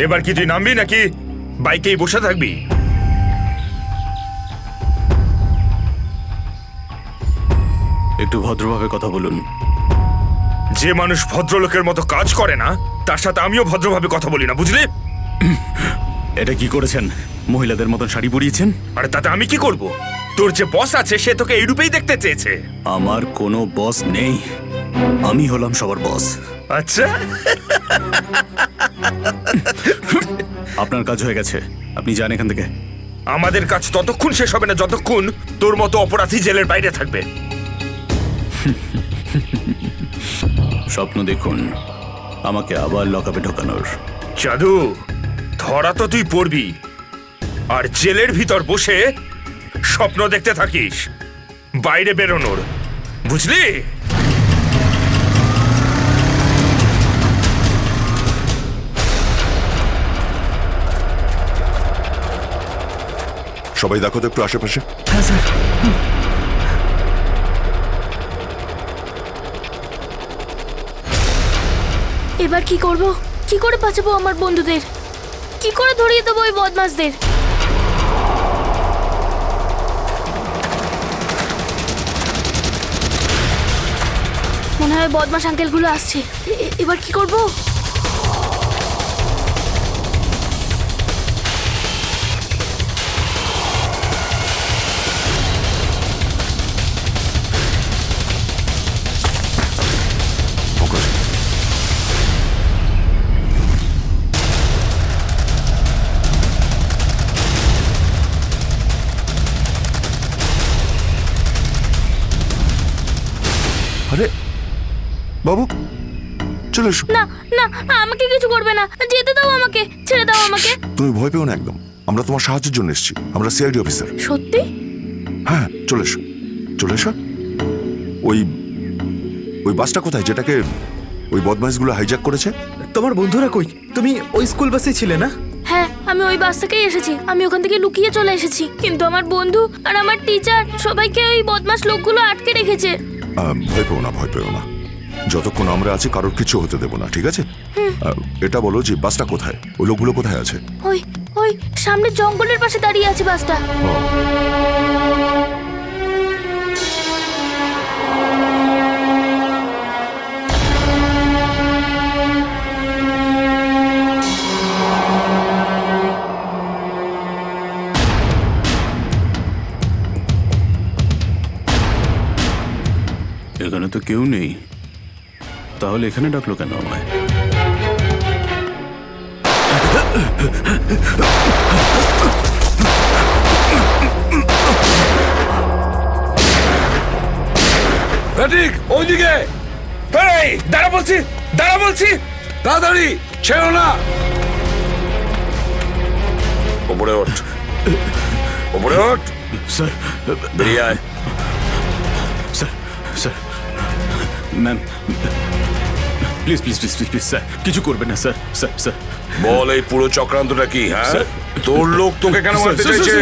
এবার কি তুই নামবি নাকি বাইকেই বসে থাকবি? একটু ভদ্রভাবে কথা বলুন। যে মানুষ ভদ্রলোকের মতো কাজ করে না তার সাথে আমিও ভদ্রভাবে কথা বলি না, বুঝলি? এটা কি করেছেন? মহিলাদের মতন শাড়ি পরিয়েছেন? আরে তাতে আমি কি করব? তোর যে বস আছে সে তোকে এই রূপেই দেখতে চেয়েছে। আমার কোনো বস নেই, আমি হলাম সবার বস। আচ্ছা, আপনার কাজ হয়ে গেছে, আপনি যান এখান থেকে। আমাদের কাজ ততক্ষণ শেষ হবে না যতক্ষণ তোর মতো অপরাধী জেলের বাইরে থাকবে। স্বপ্ন দেখুন আমাকে আবার লকআপে ঢোকানোর। জাদু, ধরা তো তুই পড়বি, আর জেলের ভিতর বসে স্বপ্ন দেখতে থাকিস বাইরে বেরোনোর, বুঝলি? সবাই দেখো তো একটু আশেপাশে। হ্যাঁ স্যার। এবার কি করব? কি করে বাঁচাবো আমার বন্ধুদের? কি করে ধরিয়ে দেবো ওই বদমাশদের? মনে হয় বদমাশ আঙ্কেলগুলো আসছে। এবার কি করব? আরে বাবু, চলে এসো। না না, আমাকে কিছু করবে না, যেতে দাও আমাকে, ছেড়ে দাও আমাকে। তুমি ভয় পেও না একদম, আমরা তোমার সাহায্যের জন্য এসেছি। আমরা সিআইডি অফিসার। সত্যি? হ্যাঁ, চলে এসো, চলে এসো। ওই ওই বাসটা কোথায় যেটাকে ওই বদমাইশগুলো হাইজ্যাক করেছে? তোমার বন্ধুরা কই? তুমি ওই স্কুল বাসে ছিলে না? হ্যাঁ, আমি ওই বাস থেকেই এসেছি। আমি ওখান থেকে লুকিয়ে চলে এসেছি, কিন্তু আমার বন্ধু আর আমার টিচার সবাইকে ওই বদমাশ লোকগুলো আটকে রেখেছে। ভয় পেও না, ভয় পেও না। যতক্ষণ আমরা আছি কারোর কিছু হতে দেবো না, ঠিক আছে? এটা বলো যে বাসটা কোথায়, ওই লোকগুলো কোথায় আছে? ওই ওই সামনে জঙ্গলের পাশে দাঁড়িয়ে আছে বাসটা। এখানে তো কেউ নেই, তাহলে এখানে ডাকলো কেন আমায়? ওইদিকে দাঁড়া বলছি, দাঁড়া বলছি, তাড়াতাড়ি ছেড়ো না। ওপরে ওঠ, ওপরে ওঠ। স্যার, বেরিয়ে আয়। Sir, sir, ma'am, please please please please please sir, কিছু করবেন না স্যার। স্যার, স্যার, বল এই পুরো চক্রান্তটা কি? হ্যাঁ, স্যার। তোর লোক তোকে কেন মারতে চাইছে?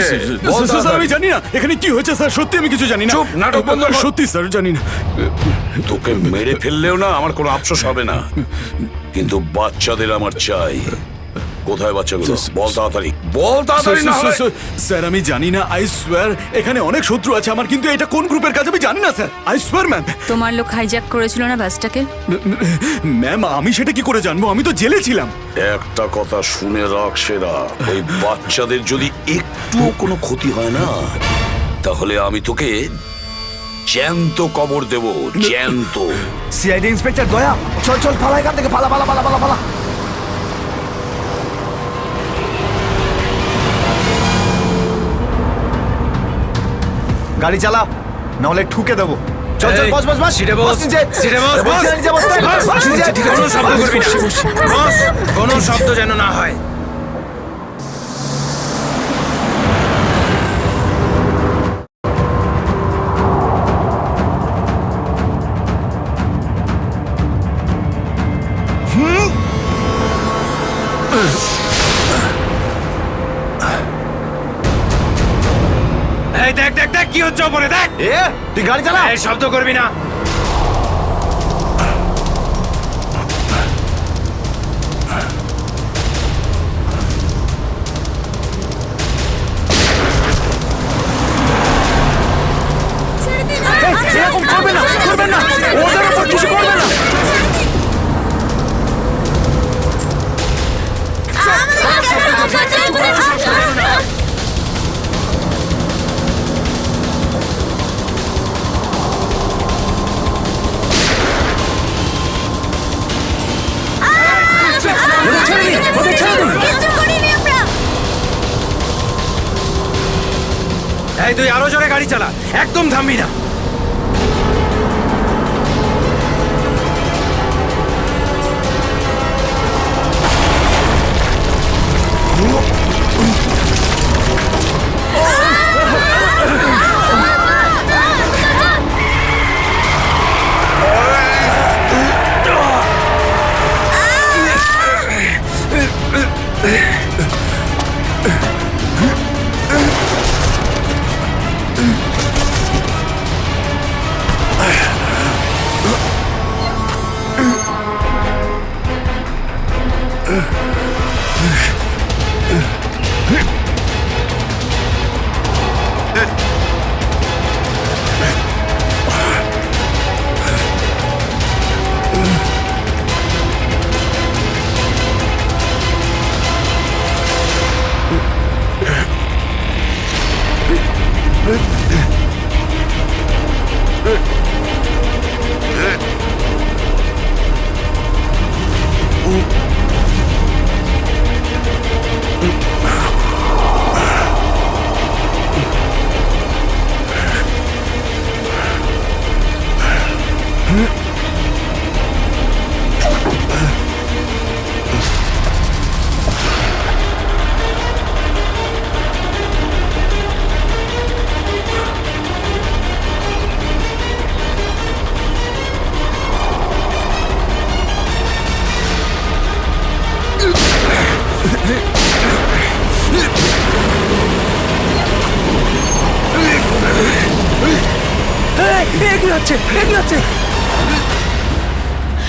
বল স্যার, আমি জানি না এখানে কি হয়েছে স্যার, সত্যি আমি কিছু জানি না। চুপ, নাটক বন্ধ কর। সত্যি স্যার জানি না। তোকে মেরে ফেললেও না আমার কোনো আফসোস হবে না, কিন্তু বাচ্চাদের আমার চাই। কোথায় বাচ্চাগুলো? বল তাড়াতাড়ি, বল তাড়াতাড়ি। না হলে স্যার আমি জানি না, আই সোয়ার এখানে অনেক শত্রু আছে আমার, কিন্তু এটা কোন গ্রুপের কাজ আমি জানি না স্যার, আই সোয়ার ম্যাম। তোমার লোক হাইজ্যাক করেছিল না বাসটাকে? ম্যাম আমি সেটা কি করে জানবো, আমি তো জেলে ছিলাম। একটা কথা শুনে রাখ সেরা, ওই বাচ্চাদের যদি একটুও কোনো ক্ষতি হয় না তাহলে আমি তোকে জ্যান্ত কবর দেব, জ্যান্ত। সিআইডি ইন্সপেক্টর দয়া, চল চল পালা এখান থেকে, পালা পালা পালা পালা পালা। গাড়ি চালা, নাহলে ঠুকে দেবো। চল চল, বস বস বস, সিটে বস, নিচে। সিটে বস, বস, বস। নিচে বস, বস, নিচে। কোনো শব্দ করবি না, বস, কোনো শব্দ যেন না হয়। এই দেখ দেখ দেখ কি হচ্ছে ওপরে, দেখ। এ তুই গাড়ি চালা। এই শব্দ করবি না। এই তুই আরো জোরে গাড়ি চালা, একদম থামবি না।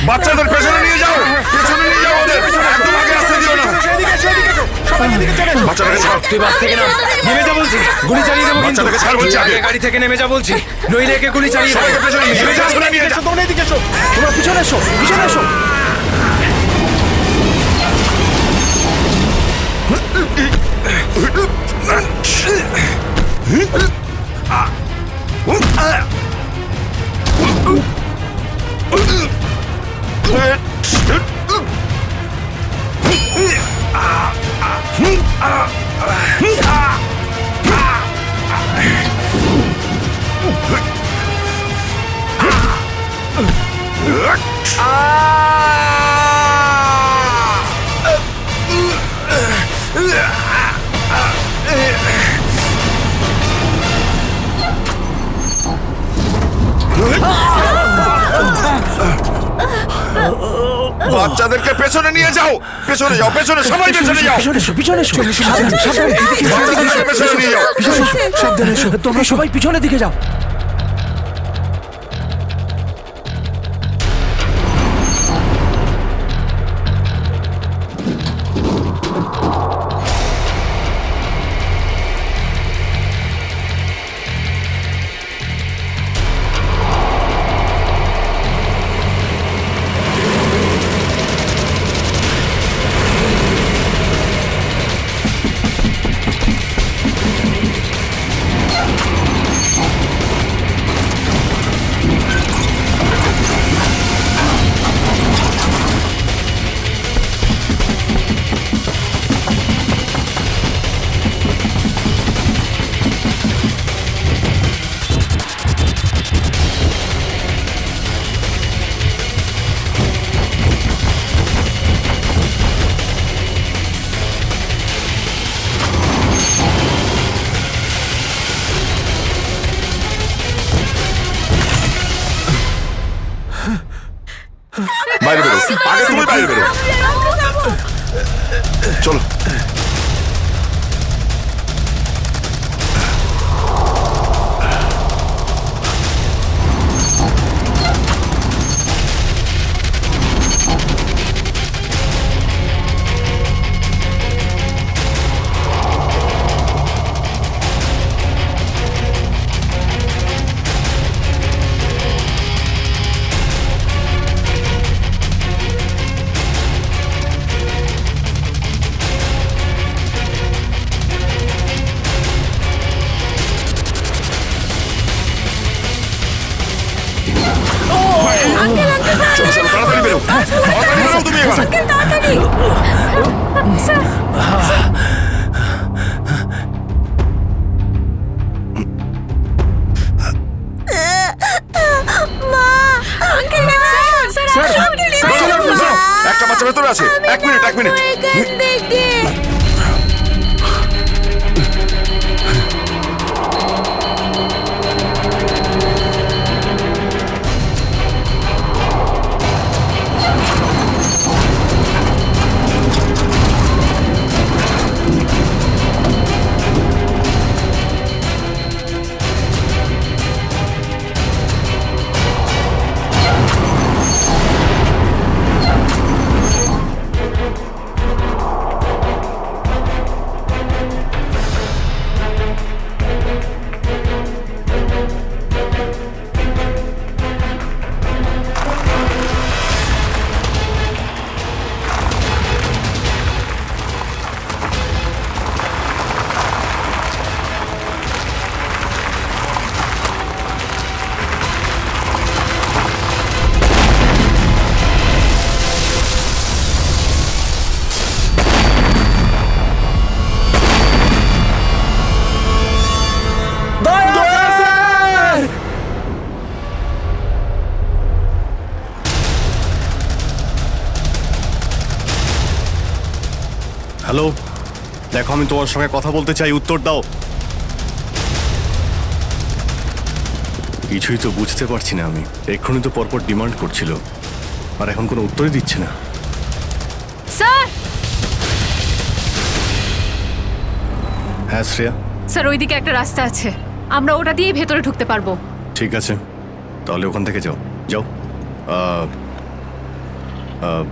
বাচ্চাদের পেছনে নিয়ে যাও, পেছনে নিয়ে যাও ওদের, একদম আগে আসতে দিও না। বাচ্চাটাকে ছাড়, তুই বাস থেকে নাম, নেমে যা বলছি, গুলি চালিয়ে দেবো কিন্তু। বাচ্চাটাকে ছাড় বলছি আগে। গাড়ি থেকে নেমে যা বলছি, নইলে একে গুলি চালিয়ে দেবো। সবাইকে পেছনে নিয়ে যাও, পেছনে নিয়ে যাও। তোমরা এদিকে এসো, তোমরা পিছনে এসো, পিছনে এসো। বাচ্চাদেরকে পেছনে নিয়ে যাও, পেছনে যাও, পেছনে সবাই পেছনে যাও, পিছনে এসো, বাচ্চাদেরকে পেছনে নিয়ে যাও। সাবধানে এসো, তোমরা সবাই পিছনের দিকে যাও। বাইরে বেরো, আগে তুমি বাইরে বেরো। চলো। তাড়াতাড়ি বেরো, তাড়াতাড়ি বেরো তুমি এবার। বাচ্চা ভেতরে আছে। এক মিনিট। এখান থেকে হ্যালো, দেখো আমি তোমার সঙ্গে কথা বলতে চাই, উত্তর দাও। কিছুই তো বুঝতে পারছি না আমি। এক্ষুনি তো পরপর ডিমান্ড করছিল, আর এখন কোনো উত্তরই দিচ্ছে না। স্যার হ্যাঁ শ্রেয়া, স্যার ওইদিকে একটা রাস্তা আছে, আমরা ওটা দিয়েই ভেতরে ঢুকতে পারবো। ঠিক আছে, তাহলে ওখান থেকে যাও যাও। আহ, আহ,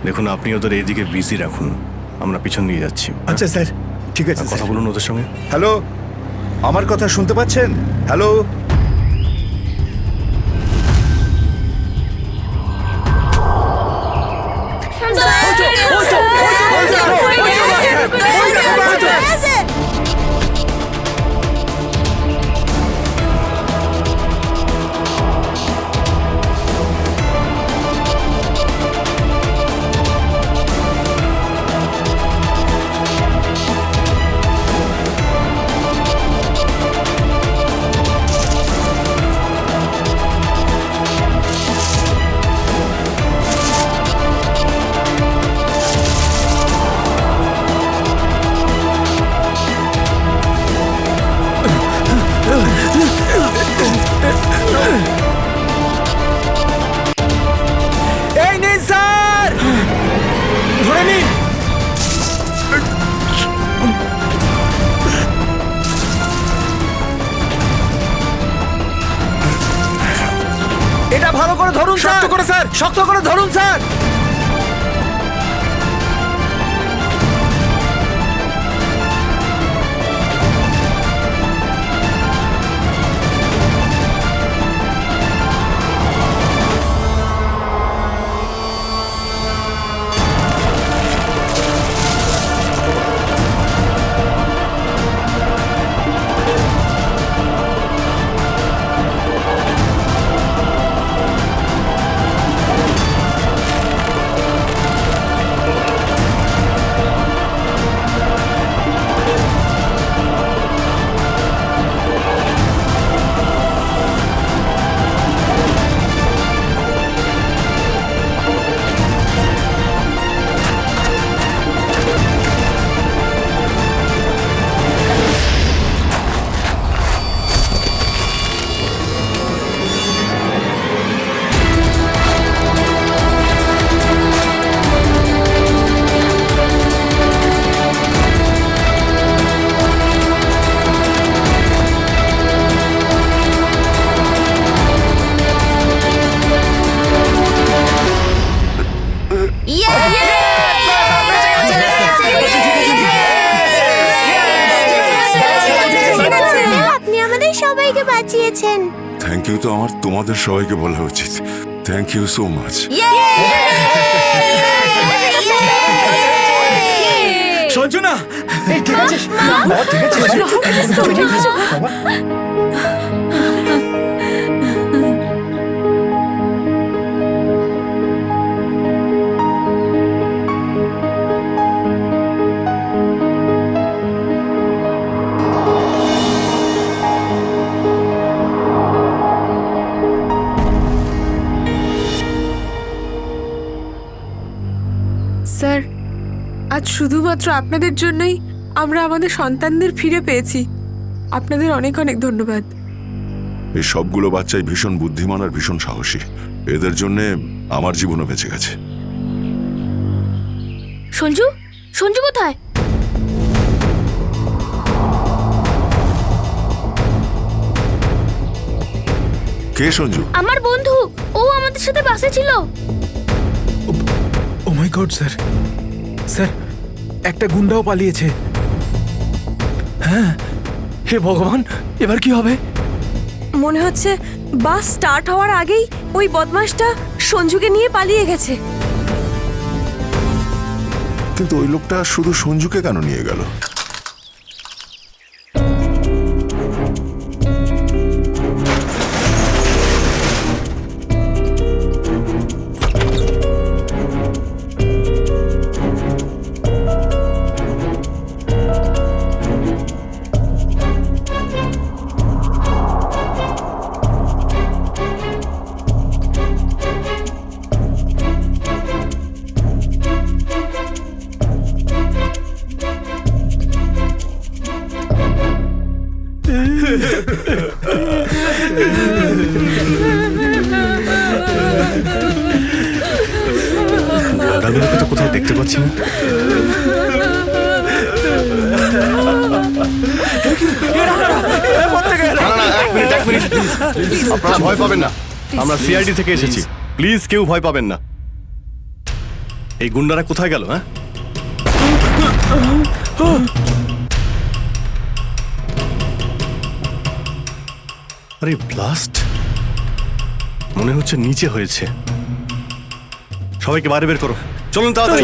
দেখুন আপনি ওদের এইদিকে বিজি রাখুন, আমরা পিছন দিয়ে যাচ্ছি। আচ্ছা স্যার, ঠিক আছে। কথা বলুন ওদের সঙ্গে। হ্যালো, আমার কথা শুনতে পাচ্ছেন? হ্যালো, এই নিন স্যার, ধরে নিন। এটা ভালো করে ধরুন স্যার। শক্ত করে স্যার, শক্ত করে ধরুন স্যার। আপনি আমাদের সবাইকে বাঁচিয়েছেন। থ্যাংক ইউ তো আমার তোমাদের সবাইকে বলা উচিত। Thank you so much. Sanjana, ঠিক আছে, ঠিক আছে। আজ শুধুমাত্র আপনাদের জন্যই আমরা আমাদের সন্তানদের ফিরে পেয়েছি। আপনাদের অনেক অনেক ধন্যবাদ। এই সবগুলো বাচ্চাই ভীষণ বুদ্ধিমান আর ভীষণ সাহসী। এদের জন্যে আমার জীবনও বেঁচে গেছে। সঞ্জু, সঞ্জু কোথায়? কে সঞ্জু? আমার বন্ধু, ও আমাদের সাথে বাসে ছিল। ও মাই গড স্যার, স্যার একটা গুন্ডাও পালিয়েছে। হ্যাঁ, হে ভগবান, এবার কি হবে? মনে হচ্ছে বাস স্টার্ট হওয়ার আগেই ওই বদমাশটা সঞ্জুকে নিয়ে পালিয়ে গেছে। কিন্তু ওই লোকটা শুধু সঞ্জুকে কেন নিয়ে গেল? গাদাগুলোকে তো কোথাও দেখতে পাচ্ছি না। এক মিনিট প্লিজ, আপনারা ভয় পাবেন না, আমরা সিআইডি থেকে এসেছি, প্লিজ কেউ ভয় পাবেন না। এই গুন্ডারা কোথায় গেল? হ্যাঁ, আরে ব্লাস্ট মনে হচ্ছে নিচে হয়েছে। সবাইকে বাইরে বের করো, চলুন তাড়াতাড়ি।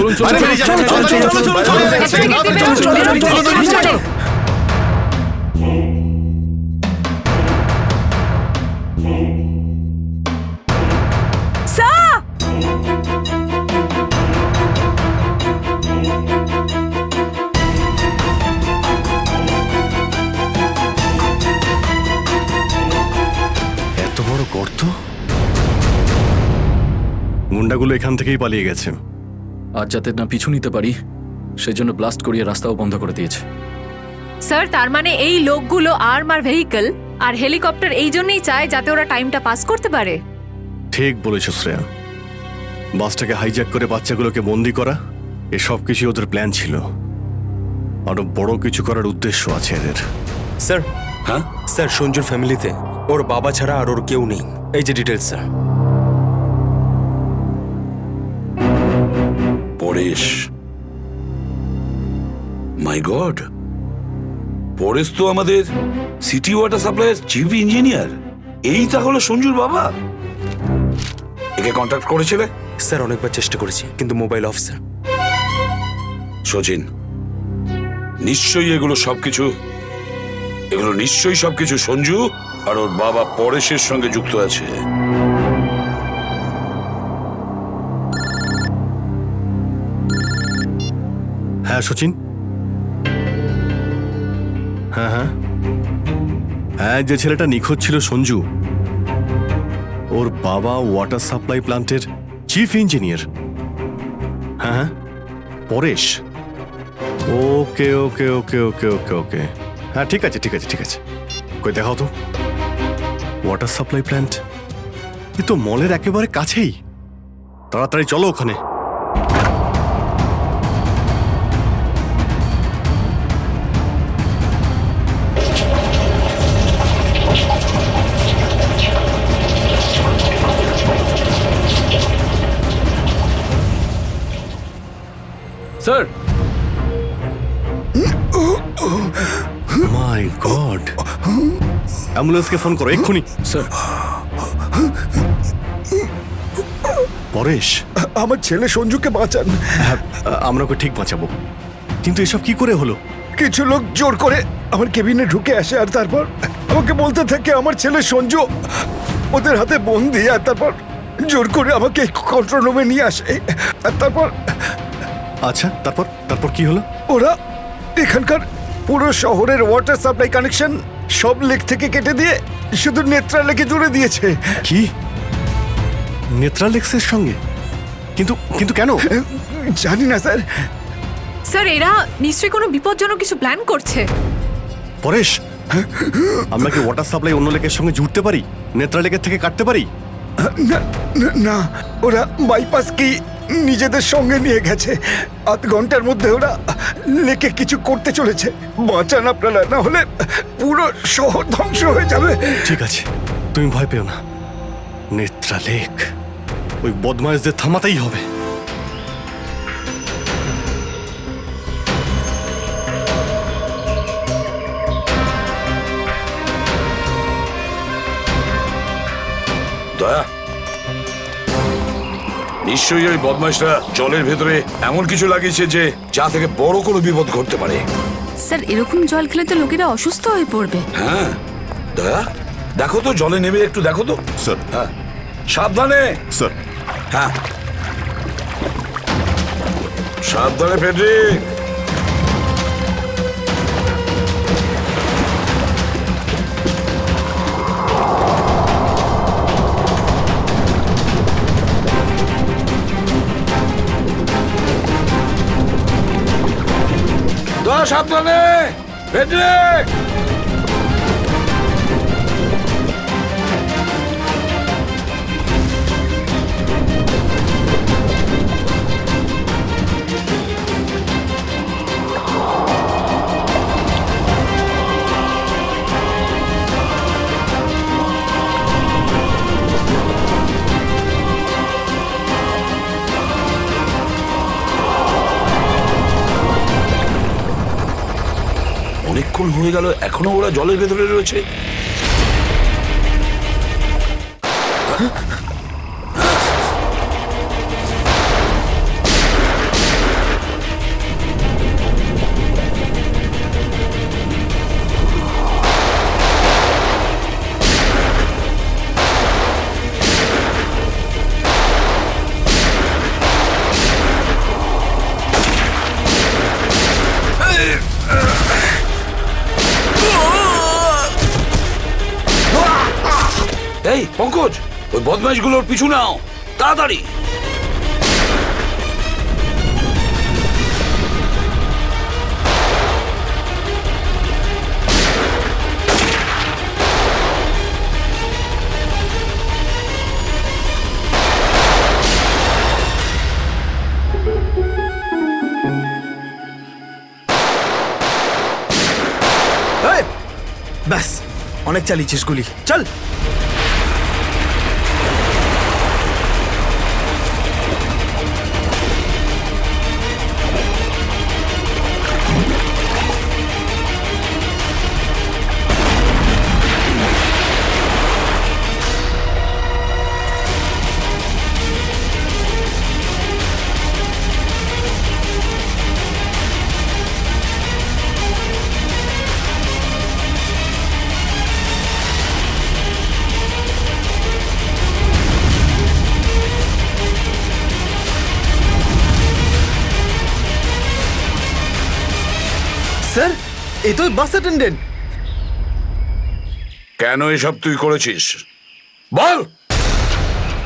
এত বড় গর্ত! গুন্ডাগুলো এখান থেকেই পালিয়ে গেছে। আজ যাতে না পিছু নিতে পারি সেজন্য ব্লাস্ট করিয়ে রাস্তাও বন্ধ করে দিয়েছে। স্যার, তার মানে এই লোকগুলো আর্মার ভেহিকল আর হেলিকপ্টার এই জন্যই চায় যাতে ওরা টাইমটা পাস করতে পারে। ঠিক বলেছ শ্রেয়া, বাসটাকে হাইজ্যাক করে বাচ্চাগুলোকে বন্দি করা, এসব কিছু ওদের প্ল্যান ছিল। আরো বড় কিছু করার উদ্দেশ্য আছে এদের। স্যার, হ্যাঁ স্যার সঞ্জুর ফ্যামিলিতে ওর বাবা ছাড়া আর ওর কেউ নেই। এই যে ডিটেলস স্যার। পরেশ, মাই গড, পরেশ তো আমাদের সিটি ওয়াটার সাপ্লাইয়ের চিফ ইঞ্জিনিয়ার। এই তাহলে সঞ্জুর বাবা। একে কন্ট্যাক্ট করেছিলে? স্যার অনেকবার চেষ্টা করেছি কিন্তু মোবাইল অফ স্যার। সচিন, নিশ্চয়ই এগুলো সবকিছু সঞ্জু আর ওর বাবা পরেশের সঙ্গে যুক্ত আছে। হ্যাঁ সচিন, হ্যাঁ হ্যাঁ হ্যাঁ, যে ছেলেটা নিখোঁজ ছিল সঞ্জু, ওর বাবা ওয়াটার সাপ্লাই প্ল্যান্টের চিফ ইঞ্জিনিয়ার। হ্যাঁ হ্যাঁ, পরেশ। ওকে ওকে ওকে ওকে ওকে ওকে, হ্যাঁ ঠিক আছে ঠিক আছে ঠিক আছে। কই দেখাও তো ওয়াটার সাপ্লাই প্ল্যান্ট। এ তো মলের একেবারে কাছেই। তাড়াতাড়ি চলো ওখানে। স্যার, মাই গড, অ্যাম্বুলেন্সকে ফোন করো এক্ষুনি। স্যার, পরেশ, আমার ছেলে সঞ্জুকে বাঁচান। হ্যাঁ, আমরা ওকে ঠিক বাঁচাবো, কিন্তু এসব কি করে হলো? কিছু লোক জোর করে আমার কেবিনে ঢুকে আসে আর তারপর আমাকে বলতে থাকে আমার ছেলে সঞ্জু ওদের হাতে বন্দি। আর তারপর জোর করে আমাকে কন্ট্রোল রুমে নিয়ে আসে। আর তারপর আচ্ছা, তারপর তারপর কি হলো? ওরা এখানকার পুরো শহরের ওয়াটার সাপ্লাই কানেকশন সব লেক থেকে কেটে দিয়ে শুধু নেত্রা লেকে জুড়ে দিয়েছে। কি, নেত্রালেক্সের সঙ্গে? কিন্তু কিন্তু কেন? জানি না স্যার। স্যার এরা নিশ্চয়ই কোনো বিপজ্জনক কিছু প্ল্যান করছে। পরেশ, আমরা কি ওয়াটার সাপ্লাই অন্য লেকের সঙ্গে জুড়তে পারি? নেত্রা লেকের থেকে কাটতে পারি? না না, না, ওরা বাইপাস কি নিজেদের সঙ্গে নিয়ে গেছে। আধ ঘন্টার মধ্যে ওরা লেকে কিছু করতে চলেছে। বাঁচান আপনারা, না হলে পুরো শহর ধ্বংস হয়ে যাবে। ঠিক আছে, তুমি ভয় পেও না। নেত্রা লেক ওই বদমাইশদের থামাতেই হবে। দয়া, নিশ্চয়ই ওই বদমাইশরা জলের ভেতরে এমন কিছু লাগিয়েছে যে যা থেকে বড় কোনো বিপদ ঘটতে পারে। স্যার এরকম জল খেলে তো লোকেরা অসুস্থ হয়ে পড়বে। হ্যাঁ দয়া, দেখো তো জলে নেমে একটু দেখো তো। স্যার। হ্যাঁ, সাবধানে। স্যার। হ্যাঁ, সাবধানে ফেডরিক। দয়া, সাবধানে ফেডরিক। অনেকক্ষণ হয়ে গেল, এখনো ওরা জলের ভেতরে রয়েছে। এই পঙ্কজ, ওই বদমাইশগুলোর পিছু নাও তাড়াতাড়ি। ব্যাস, অনেক চালিয়েছিস গুলি, চল। স্যার, এই তো বাস অ্যাটেন্ডেন্ট। কেন এসব তুই করেছিস বল?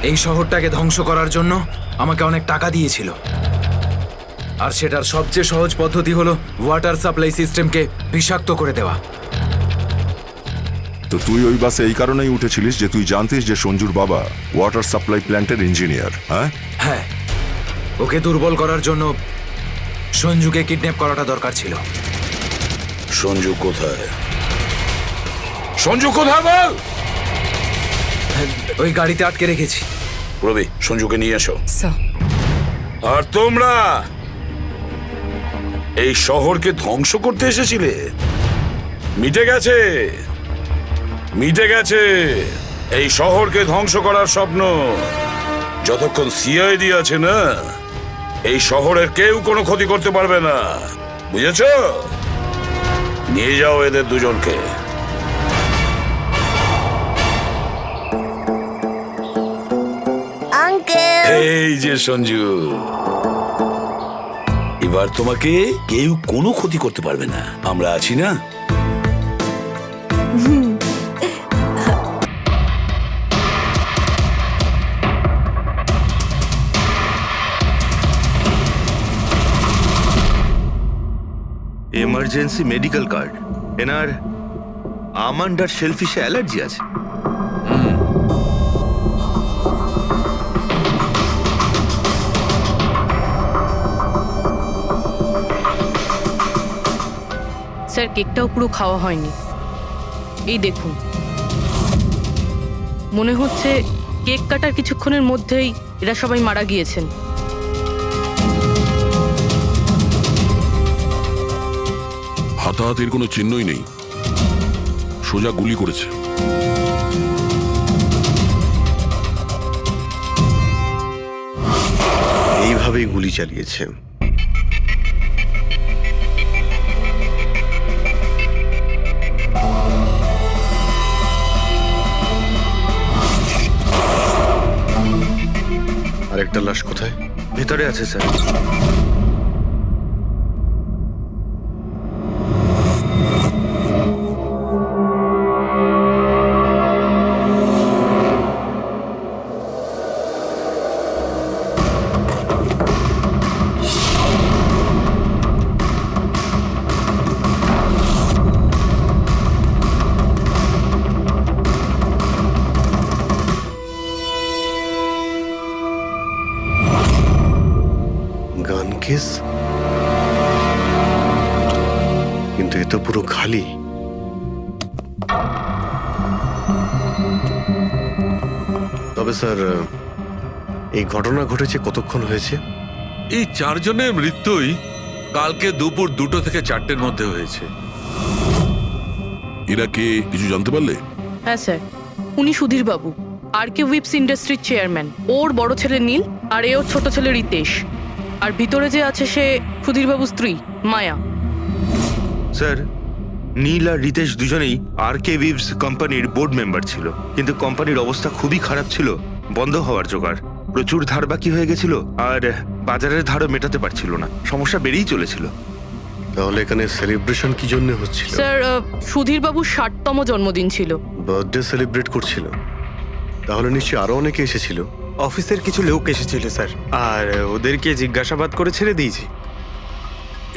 এই শহরটাকে ধ্বংস করার জন্য আমাকে অনেক টাকা দিয়েছিল, আর সেটার সবচেয়ে সহজ পদ্ধতি হলো ওয়াটার সাপ্লাই সিস্টেমকে বিষাক্ত করে দেওয়া। তো তুই ওই বাসে এই কারণেই উঠেছিলিস যে তুই জানতিস যে সঞ্জুর বাবা ওয়াটার সাপ্লাই প্ল্যান্টের ইঞ্জিনিয়ার। হ্যাঁ হ্যাঁ, ওকে দুর্বল করার জন্য সঞ্জুকে কিডন্যাপ করাটা দরকার ছিল। সঞ্জু কোথায়? সঞ্জু কোথায় বল? ওই গাড়িতে আটকে রেখেছি। রবি, সঞ্জুকে নিয়ে এসো। স্যার আর তোমরা এই শহরকে ধ্বংস করতে এসেছিলে? মিটে গেছে, মিটে গেছে এই শহরকে ধ্বংস করার স্বপ্ন। যতক্ষণ সিআইডি আছে না, এই শহরের কেউ কোনো ক্ষতি করতে পারবে না, বুঝেছো? নিয়ে যাও এদের দুজনকে। আঙ্কেল, এই যে সঞ্জু, এবার তোমাকে কেউ কোনো ক্ষতি করতে পারবে না, আমরা আছি না? Emergency medical card. এনার আমন্ড আর শেলফিশে অ্যালার্জি আছে। স্যার কেকটাও পুরো খাওয়া হয়নি। এই দেখুন, মনে হচ্ছে কেক কাটার কিছুক্ষণের মধ্যেই এরা সবাই মারা গিয়েছেন। হাতাহাতির কোনো চিহ্নই নেই, সোজা গুলি করেছে। এইভাবেই গুলি চালিয়েছে। আরেকটা লাশ কোথায়? ভেতরে আছে স্যার। গান কেস, কিন্তু এ তো পুরো খালি। তবে স্যার, এই ঘটনা ঘটেছে কতক্ষণ হয়েছে? এই 4 জনের মৃত্যুই কালকে দুপুর 2টো থেকে 4টের মধ্যে হয়েছে। এরা কে কিছু জানতে পারলে? হ্যাঁ স্যার, উনি সুধীর বাবু, আর কে উইপস ইন্ডাস্ট্রির চেয়ারম্যান। ওর বড় ছেলে নীল, আর এ ওর ছোট ছেলে রিতেশ। আর ভিতরে যে আছে সে সুধীর বাবুর স্ত্রী মায়া। স্যার, নীল আর রিতেশ দুজনেই আর কে উইভস কোম্পানির বোর্ড মেম্বার ছিল, কিন্তু কোম্পানির অবস্থা খুবই খারাপ ছিল, বন্ধ হওয়ার জোগাড়। প্রচুর ধার বাকি হয়ে গেছিল, আর বাজারের ধারও মেটাতে পারছিল না, সমস্যা বেড়েই চলেছিল। তাহলে এখানে সেলিব্রেশন কি জন্য হচ্ছিল? স্যার, সুধীর বাবুর 60তম জন্মদিন ছিল। বার্থডে সেলিব্রেট করছিল? তাহলে নিশ্চয়ই আরো অনেকে এসেছিল। অফিসের কিছু লোক এসেছিল স্যার, আর ওদেরকে জিজ্ঞাসাবাদ করে ছেড়ে দিয়েছি।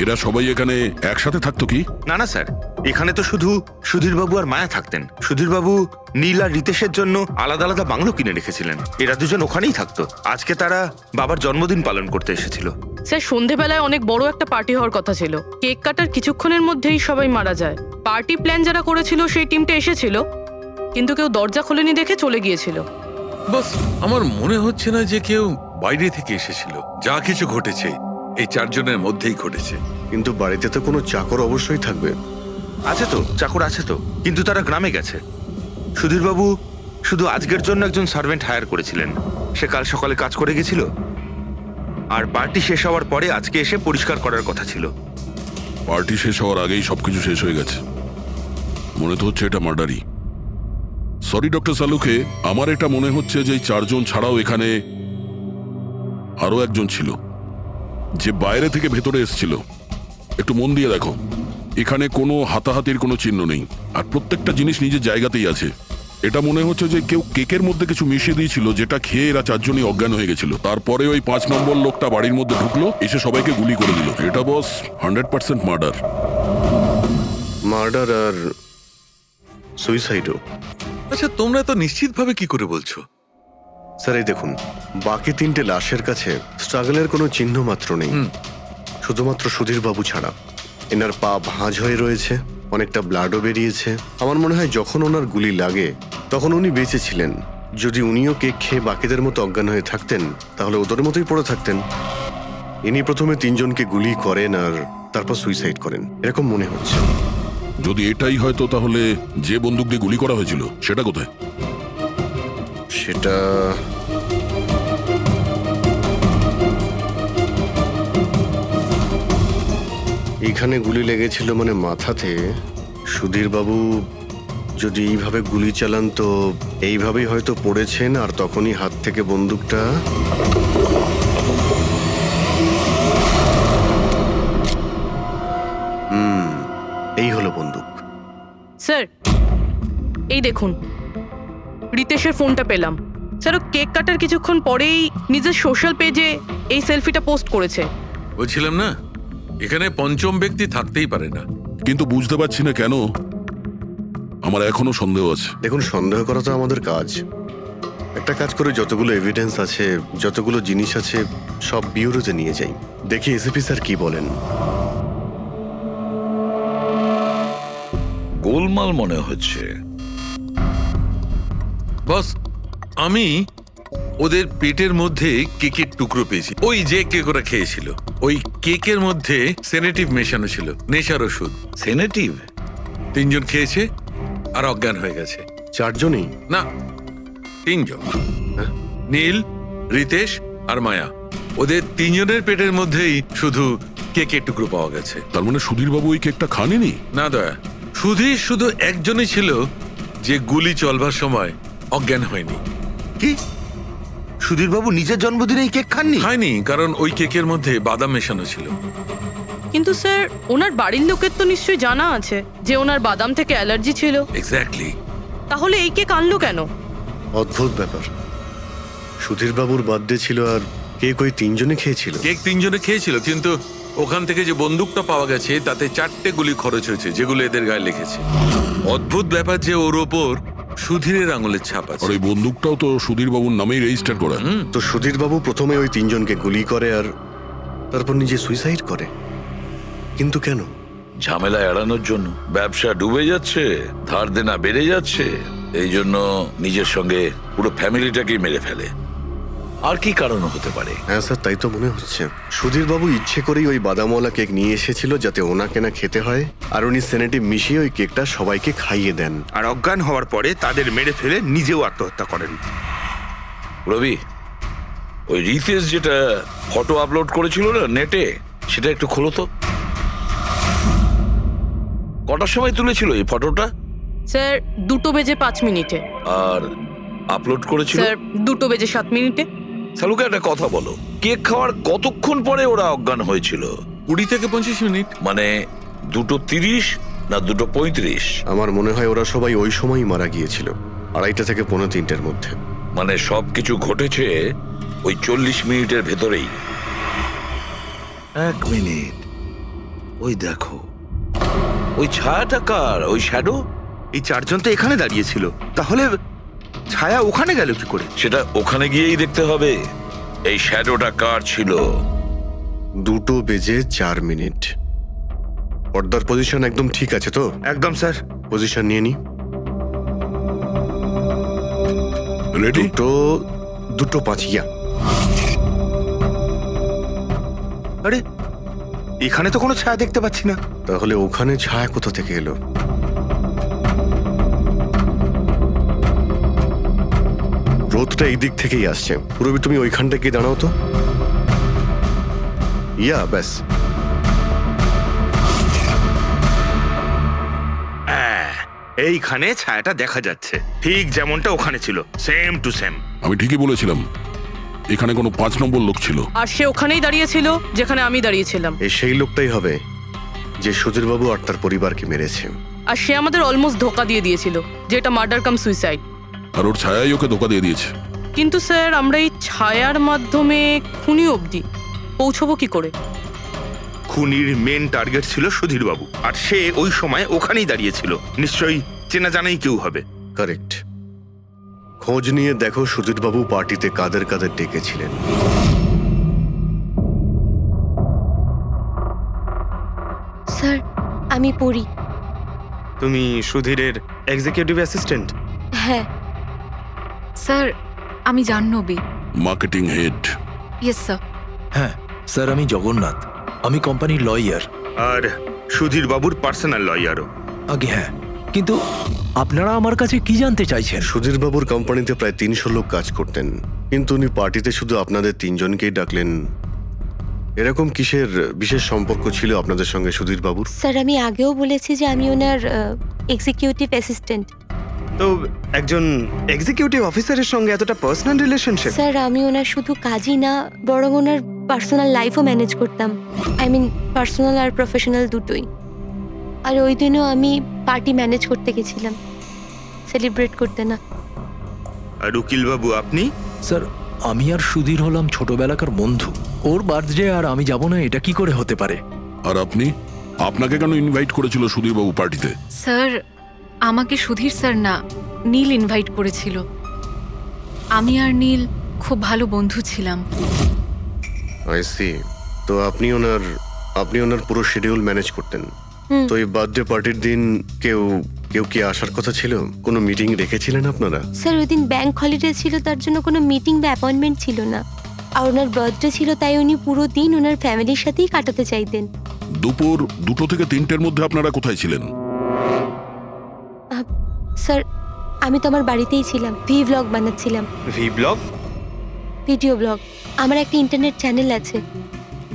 এরা সবাই এখানে একসাথে থাকতো কি? না না স্যার, এখানে তো শুধু সুধীরবাবু আর মায়া থাকতেন। সুধীরবাবু নীল আর রিতেশের জন্য আলাদা আলাদা বাংলো কিনে রেখেছিলেন, এরা দুজন ওখানেই থাকতো। আজকে তারা বাবার জন্মদিন পালন করতে এসেছিল। স্যার, সন্ধেবেলায় অনেক বড় একটা পার্টি হওয়ার কথা ছিল। কেক কাটার কিছুক্ষণের মধ্যেই সবাই মারা যায়। পার্টি প্ল্যান যারা করেছিল সেই টিমটা এসেছিল, কিন্তু কেউ দরজা খোলেনি দেখে চলে গিয়েছিল। বস, আমার মনে হচ্ছে না যে কেউ বাইরে থেকে এসেছিল। যা কিছু ঘটেছে এই 4 জনের মধ্যেই ঘটেছে। কিন্তু বাড়িতে তো কোনো চাকর অবশ্যই থাকবে। আছে তো, চাকর আছে তো, কিন্তু তারা গ্রামে গেছে। সুধীরবাবু শুধু আজকের জন্য একজন সার্ভেন্ট হায়ার করেছিলেন, সে কাল সকালে কাজ করে গেছিল, আর পার্টি শেষ হওয়ার পরে আজকে এসে পরিষ্কার করার কথা ছিল। পার্টি শেষ হওয়ার আগেই সবকিছু শেষ হয়ে গেছে। মনে তো হচ্ছে এটা মার্ডারই। সরি ডক্টর সালুকে, আমার এটা মনে হচ্ছে যে 4 জন ছাড়াও এখানে আরো একজন ছিল, যে বাইরে থেকে ভেতরে এসেছিল। একটু মন দিয়ে দেখো, এখানে কোনো হাতাহাতির কোনো চিহ্ন নেই, আর প্রত্যেকটা জিনিস নিজের জায়গাতেই আছে। এটা মনে হচ্ছে যে কেউ কেকের মধ্যে কিছু মিশিয়ে দিয়েছিল, যেটা খেয়ে এরা 4 জনই অজ্ঞান হয়ে গেছিল। তারপরে ওই 5 নম্বর লোকটা বাড়ির মধ্যে ঢুকলো, এসে সবাইকে গুলি করে দিল। এটা বস 100% মার্ডার। মার্ডার আর সুইসাইডও। আচ্ছা, তোমরা তো নিশ্চিতভাবে কি করে বলছো? স্যার, এই দেখুন, বাকি 3টে লাশের কাছে স্ট্রাগলের কোনো চিহ্ন মাত্র নেই, শুধুমাত্র সুধীর বাবু ছাড়া। এনার পা ভাঁজ হয়ে রয়েছে, অনেকটা ব্লাডও বেরিয়েছে। আমার মনে হয় যখন ওনার গুলি লাগে তখন উনি বেঁচে ছিলেন। যদি উনিও কেক খেয়ে বাকিদের মতো অজ্ঞান হয়ে থাকতেন, তাহলে ওদের মতোই পড়ে থাকতেন। ইনি প্রথমে 3 জনকে গুলি করেন আর তারপর সুইসাইড করেন, এরকম মনে হচ্ছে। যদি এটাই হয়তো, তাহলে যে বন্দুক দিয়ে গুলি করা হয়েছিল সেটা কোথায়? সেটা এখানে গুলি লেগেছিল মানে মাথাতে। সুধীর বাবু যদি এইভাবে গুলি চালান তো এইভাবেই হয়তো পড়েছেন, আর তখনই হাত থেকে বন্দুকটা এই হলো বন্দুক। স্যার, এই দেখুন, রিতেশের ফোনটা পেলাম। স্যার, ও কেক কাটার কিছুক্ষণ পরেই নিজের সোশ্যাল পেজে এই সেলফিটা পোস্ট করেছে। বলছিলাম না, এখানে পঞ্চম ব্যক্তি থাকতেই পারে না। কিন্তু বুঝতে পারছি না কেন আমার এখনো সন্দেহ আছে। দেখুন, সন্দেহ করা তো আমাদের কাজ। একটা কাজ করে যতগুলো এভিডেন্স আছে, যতগুলো জিনিস আছে, সব বিউরোতে নিয়ে যাই, দেখি এসিপি স্যার কি বলেন। গোলমাল মনে হচ্ছে। বস, আমি ওদের পেটের মধ্যে কেকের টুকরো পেয়েছি। ওই যে কেক ওরা খেয়েছিল, ওই কেকের মধ্যে সেনেটিভ মেশানো ছিল, নেশার ওষুধ। সেনেটিভ? 3 জন খেয়েছে আর অজ্ঞান হয়ে গেছে। 4 জনই? না, 3 জন। নীল, রিতেশ আর মায়া, ওদের 3 জনের পেটের মধ্যেই শুধু কেকের টুকরো পাওয়া গেছে। তার মানে সুধীর বাবু ওই কেকটা খাননি? না দয়া, সুধীর শুধু একজনই ছিল যে গুলি চলবার সময় অজ্ঞান হয়নি। কি? সুধীরবাবু নিজের জন্মদিনে এই কেক খাননি? খায়নি, কারণ ওই কেকের মধ্যে বাদাম মেশানো ছিল। কিন্তু স্যার, ওনার বাড়ির লোকের তো নিশ্চয়ই জানা আছে যে ওনার বাদাম থেকে অ্যালার্জি ছিল। এক্স্যাক্টলি। তাহলে এই কেক আনলো কেন? অদ্ভুত ব্যাপার। সুধীর বাবুর বার্থডে ছিল আর কেক ওই 3 জনে খেয়েছিল। কেক 3 জনে খেয়েছিল, কিন্তু ওখান থেকে যে বন্দুকটা পাওয়া গেছে তাতে 4টে গুলি খরচ হয়েছে, যেগুলো এদের গায়ে লেগেছে। অদ্ভুত ব্যাপার যে ওর ওপর সুধীরের আঙুলের ছাপ আছে। আর ওই বন্দুকটাও তো সুধীর বাবুর নামেই রেজিস্টার করা। তো সুধীর বাবু প্রথমে ওই 3 জনকে গুলি করে আর তারপর নিজে সুইসাইড করে। কিন্তু কেন? ঝামেলা এড়ানোর জন্য। ব্যবসা ডুবে যাচ্ছে, ধার দেনা বেড়ে যাচ্ছে, এই জন্য নিজের সঙ্গে পুরো ফ্যামিলিটাকেই মেরে ফেলে। আর কি কারণ হতে পারে? হ্যাঁ স্যার, তাই তো মনে হচ্ছে। সুধীর বাবু ইচ্ছে করেই ওই বাদামওয়ালা কেক নিয়ে এসেছিল যাতে ওনাকে না খেতে হয়, আর উনি সেনেটিভ মিশিয়ে ওই কেকটা সবাইকে খাইয়ে দেন। আর অজ্ঞান হওয়ার পরে তাদের মেরে ফেলে নিজেও আত্মহত্যা করেন। রবি, ওই রিতেশ যেটা ফটো আপলোড করেছিল না নেটে, সেটা একটু খোলো তো। কটার সময় তুলেছিল এই ফটোটা? স্যার 2:05 আর আপলোড করেছিল? স্যার 2:07 সালুকে একটা কথা বলো, কেক খাওয়ার কতক্ষণ পরে ওরা অজ্ঞান হয়েছিল? 20 থেকে 25 মিনিট। মানে 2:30 না 2:35? আমার মনে হয় ওরা সবাই ওই সময়ই মারা গিয়েছিল, 2:30 থেকে 2:45 মধ্যে। মানে সবকিছু ঘটেছে ওই 40 মিনিটের ভেতরেই। 1 মিনিট, ওই দেখো, ওই ছায়াটা কার? ওই শ্যাডো? এই 4 জন তো এখানে দাঁড়িয়েছিল, তাহলে ছায়া ওখানে গেল কি করে? সেটা ওখানে গিয়েই দেখতে হবে। এই শ্যাডোটা কার ছিল? 2:04। পর্দার পজিশন একদম ঠিক আছে তো? একদম স্যার। পজিশন নিয়ে নি। রেডি? 2:05 ইয়া। আরে, এখানে তো কোনো ছায়া দেখতে পাচ্ছি না। তাহলে ওখানে ছায়া কোথা থেকে এলো? রোদটা এই দিক থেকেই আসছে। পুরবি, তুমি ওইখানটা গিয়ে দাঁড়াও তো। ইয়া, ব্যাস। এইখানে ছায়াটা দেখা যাচ্ছে, ঠিক যেমনটা ওখানে ছিল, সেম টু সেম। আমি ঠিকই বলেছিলাম, এখানে কোনো 5 নম্বর লোক ছিল। আর সে ওখানেই দাঁড়িয়েছিল যেখানে আমি দাঁড়িয়েছিলাম। এই সেই লোকটাই হবে যে সুধীর বাবু আর তার পরিবারকে মেরেছে। আর সে আমাদের অলমোস্ট ধোকা দিয়ে দিয়েছিল যে এটা মার্ডার কাম সুইসাইড। আর ওর ছায়াই ওকে ধোকা দিয়ে দিয়েছে। কিন্তু স্যার, আমরা এই ছায়ার মাধ্যমে খুনি অবধি পৌঁছবো কি করে? খুনির মেন টার্গেট ছিল সুধীর বাবু, আর সে ওই সময় ওখানেই দাঁড়িয়েছিল। নিশ্চয়ই চেনা জানাই কেউ হবে। কারেক্ট। খোঁজ নিয়ে দেখো সুধীর বাবু পার্টিতে কাদের কাদের ডেকেছিলেন। স্যার, আমি পড়ি। তুমি সুধীরের এক্সিকিউটিভ অ্যাসিস্ট্যান্ট? হ্যাঁ স্যার, আমি Jahnavi. Marketing head. Yes sir. হ্যাঁ স্যার, আমি জগন্নাথ, আমি কোম্পানির লয়ার। আর সুধীর বাবুর পার্সোনাল লয়ারও। আগে হ্যাঁ, কিন্তু আপনারা আমার কাছে কি জানতে চাইছেন? সুধীর বাবুর কোম্পানিতে প্রায় 300 লোক কাজ করতেন, কিন্তু উনি পার্টিতে শুধু আপনাদের 3 জনকেই ডাকলেন। এরকম কিসের বিশেষ সম্পর্ক ছিল আপনাদের সঙ্গে সুধীর বাবুর? স্যার, আমি আগেও বলেছি যে আমি ওনার এক্সিকিউটিভ অ্যাসিস্ট্যান্ট। তো একজন এক্সিকিউটিভ অফিসারের সঙ্গে এতটা পার্সোনাল রিলেশনশিপ? স্যার, আমি ওনার শুধু কাজই না, বরং ওনার পার্সোনাল লাইফও ম্যানেজ করতাম। আই মিন পার্সোনাল আর প্রফেশনাল দুটোই। আর ওই দিনও আমি পার্টি ম্যানেজ করতে গেছিলাম, সেলিব্রেট করতে না। আর উকিল বাবু আপনি? স্যার, আমি আর সুধীর হলাম ছোটবেলাকার বন্ধু। ওর বার্থডে আর আমি যাব না, এটা কি করে হতে পারে? আর আপনি? আপনাকে কেন ইনভাইট করেছিল সুধীরবাবু পার্টিতে? স্যার, আমাকে সুধীর স্যার না, নীল ইনভাইট করেছিল। আমি আর নীল খুব ভালো বন্ধু ছিলাম। I see. তো আপনি ওনার পুরো শিডিউল ম্যানেজ করতেন। তো এই বার্থডে পার্টির দিন কেউ কি আসার কথা ছিল? কোনো মিটিং রেখেছিলেন আপনারা? স্যার ওই দিন ব্যাংক হলিডে ছিল, তার জন্য কোনো মিটিং বা অ্যাপয়েন্টমেন্ট ছিল না। আর ওনার বার্থডে ছিল, তাই উনি পুরো দিন ওনার ফ্যামিলির সাথেই কাটাতে চাইতেন। দুপুর 2টো থেকে 3টের মধ্যে আপনারা কোথায় ছিলেন? স্যার আমি তো আমার বাড়িতেই ছিলাম, ভি ব্লগ বানাচ্ছিলাম। Vlog? Video blog. আমার একটা ইন্টারনেট চ্যানেল আছে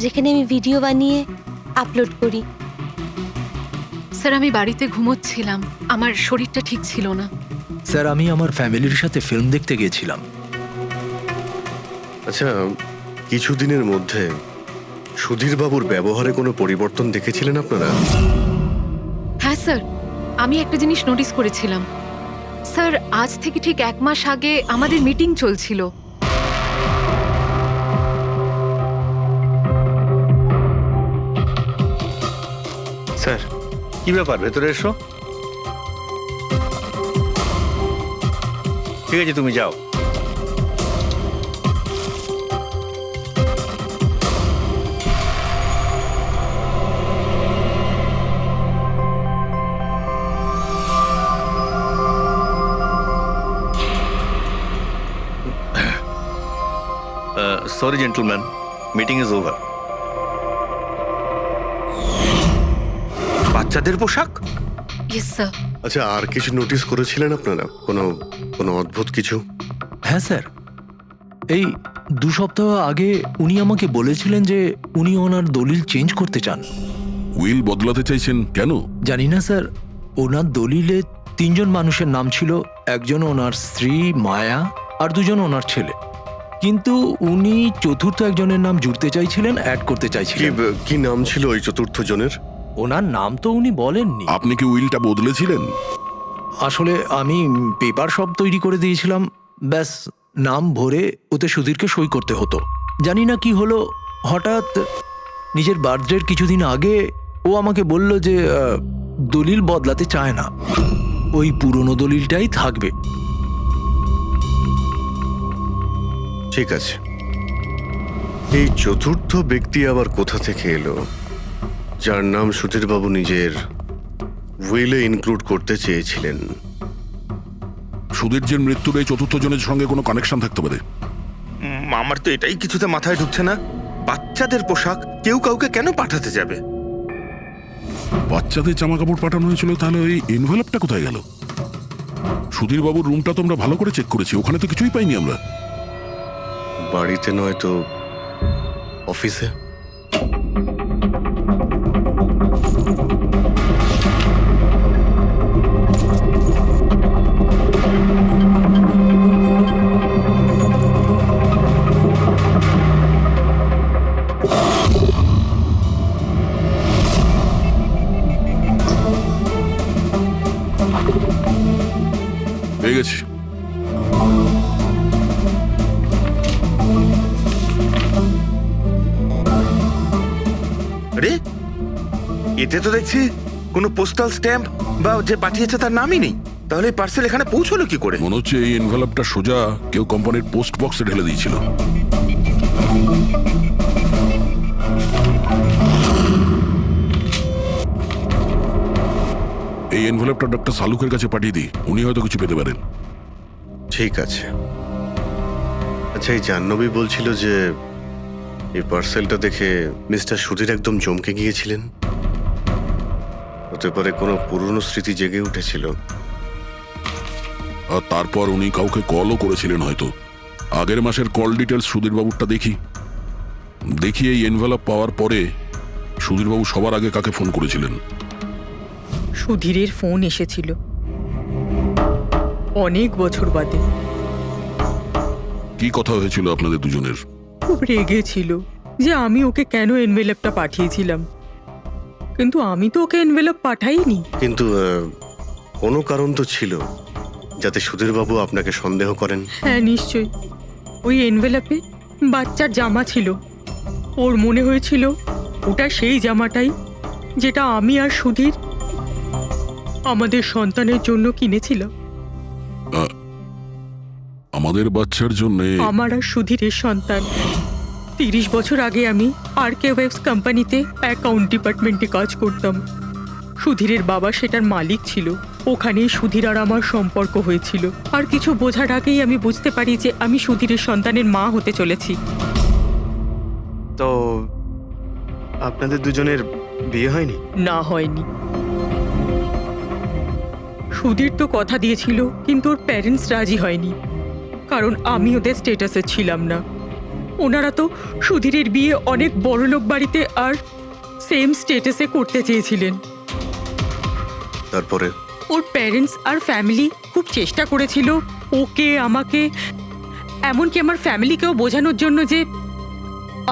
যেখানে আমি ভিডিও বানিয়ে আপলোড করি। স্যার আমি বাড়িতে ঘুমোচ্ছিলাম, আমার শরীরটা ঠিক ছিল না। স্যার আমি আমার ফ্যামিলির সাথে ফিল্ম দেখতে গিয়েছিলাম। আচ্ছা, কিছুদিনের মধ্যে সুধীরবাবুর ব্যবহারে কোনো পরিবর্তন দেখেছিলেন আপনারা? হ্যাঁ স্যার, আমি একটা জিনিস নোটিস করেছিলাম। স্যার আজ থেকে ঠিক 1 মাস আগে আমাদের মিটিং চলছিল। স্যার কি ব্যাপার, ভেতরে এসো। ঠিক আছে, তুমি যাও। Sorry gentleman, meeting is over. বাচ্চাদের পোশাক? Yes sir. আচ্ছা, আর কিছু নোটিস করেছিলেন আপনারা? কোনো অদ্ভুত কিছু? হ্যাঁ স্যার, এই 2 সপ্তাহ আগে উনি আমাকে বলেছিলেন যে উনি ওনার দলিল চেঞ্জ করতে চান। উইল বদলাতে চাইছেন কেন? জানি না স্যার, ওনার দলিলে 3 জন মানুষের নাম ছিল, একজন ওনার স্ত্রী মায়া আর 2 জন ওনার ছেলে। কিন্তু উনি চতুর্থ একজনের নাম জুড়তে চাইছিলেন, অ্যাড করতে চাইছিলেন। কি নাম ছিল ওই চতুর্থ জনের? ওনার নাম তো উনি বলেননি। আপনি কি উইলটা বদলেছিলেন? আসলে আমি পেপার সব তৈরি করে দিয়েছিলাম, ব্যাস নাম ভরে ওতে সুধীরকে সই করতে হতো। জানি না কি হলো, হঠাৎ নিজের বার্থডের কিছুদিন আগে ও আমাকে বলল যে দলিল বদলাতে চায় না, ওই পুরনো দলিলটাই থাকবে। ঠিক আছে, এই চতুর্থ ব্যক্তি আবার কোথা থেকে এলো যার নাম সুধীরবাবু নিজের উইলে ইনক্লুড করতে চেয়েছিলেন? সুধীরজির মৃত্যুর এই চতুর্থ জনের সঙ্গে কোনো কানেকশন থাকতে পারে। আমার তো এটাই কিছুতে মাথায় ঢুকছে না। বাচ্চাদের পোশাক কেউ কাউকে কেন পাঠাতে যাবে? বাচ্চাদের জামা কাপড় পাঠানো হয়েছিল, তাহলে ওই এনভেলপটা কোথায় গেল? সুধীরবাবুর রুমটা তো আমরা ভালো করে চেক করেছি, ওখানে তো কিছুই পাইনি আমরা। বাড়িতে নয় তো অফিসে? পেয়ে গেছি। আরে এতে তো দেখছি কোনো পোস্টাল স্ট্যাম্প বা যে পাঠিয়েছে তার নামই নেই। তাহলে পার্সেল এখানে পৌঁছলো কি করে? মনে হচ্ছে এই এনভেলপটা সোজা কেউ কোম্পানির পোস্ট বক্সে ঢেলে দিয়েছিল। এই এনভেলপটা ডক্টর সালুকের কাছে পাঠিয়ে দিই, উনি হয়তো কিছু পেতে পারেন। ঠিক আছে। আচ্ছা, এই জাহ্নবী বলছিল যে এই পার্সেলটা দেখে মিস্টার সুধীর একদম চমকে গিয়েছিলেন। হতে পারে কোনো পুরনো স্মৃতি জেগে উঠেছিল। আর তারপর উনি কাউকে কলও করেছিলেন হয়তো। আগের মাসের কল ডিটেলস সুধীরবাবুরটা দেখি এই এনভেলপ পাওয়ার পরে সুধীরবাবু সবার আগে কাকে ফোন করেছিলেন? সুধীরের ফোন এসেছিল অনেক বছর বাদে। কি কথা হয়েছিল আপনাদের দুজনের? খুব রেগেছিল যে আমি ওকে কেন এনভেলপটা পাঠিয়েছিলাম, কিন্তু আমি তো ওকে এনভেলপ পাঠাইনি। কিন্তু কোনো কারণ তো ছিল যাতে সুধীরবাবু আপনাকে সন্দেহ করেন। হ্যাঁ নিশ্চয়ই, ওই এনভেলপে বাচ্চার জামা ছিল। ওর মনে হয়েছিল ওটা সেই জামাটাই যেটা আমি আর সুধীর আমাদের সন্তানের জন্য কিনেছিলাম। আমাদের বাচ্চার জন্যে আমার আর সুধীরের সন্তান। 30 বছর আগে আমি আরকে ওয়েবস কোম্পানিতে অ্যাকাউন্ট ডিপার্টমেন্টে কাজ করতাম। সুধীরের বাবা সেটার মালিক ছিল। ওখানেই সুধীর আর আমার সম্পর্ক হয়েছিল। আর কিছু বোঝার আগেই আমি বুঝতে পারি যে আমি সুধীরের সন্তানের মা হতে চলেছি। তো আপনাদের দুজনের বিয়ে হয়নি? না, হয়নি। সুধীর তো কথা দিয়েছিল, কিন্তু ওর প্যারেন্টস রাজি হয়নি, কারণ আমি ওদের স্টেটাসে ছিলাম না। ওনারা তো সুধীরের বিয়ে অনেক বড়লোক বাড়িতে আর সেম স্টেটাসে করতে চেয়েছিলেন। তারপরে ওর প্যারেন্টস আর ফ্যামিলি খুব চেষ্টা করেছিল ওকে, আমাকে, এমনকি আমার ফ্যামিলিকেও বোঝানোর জন্য যে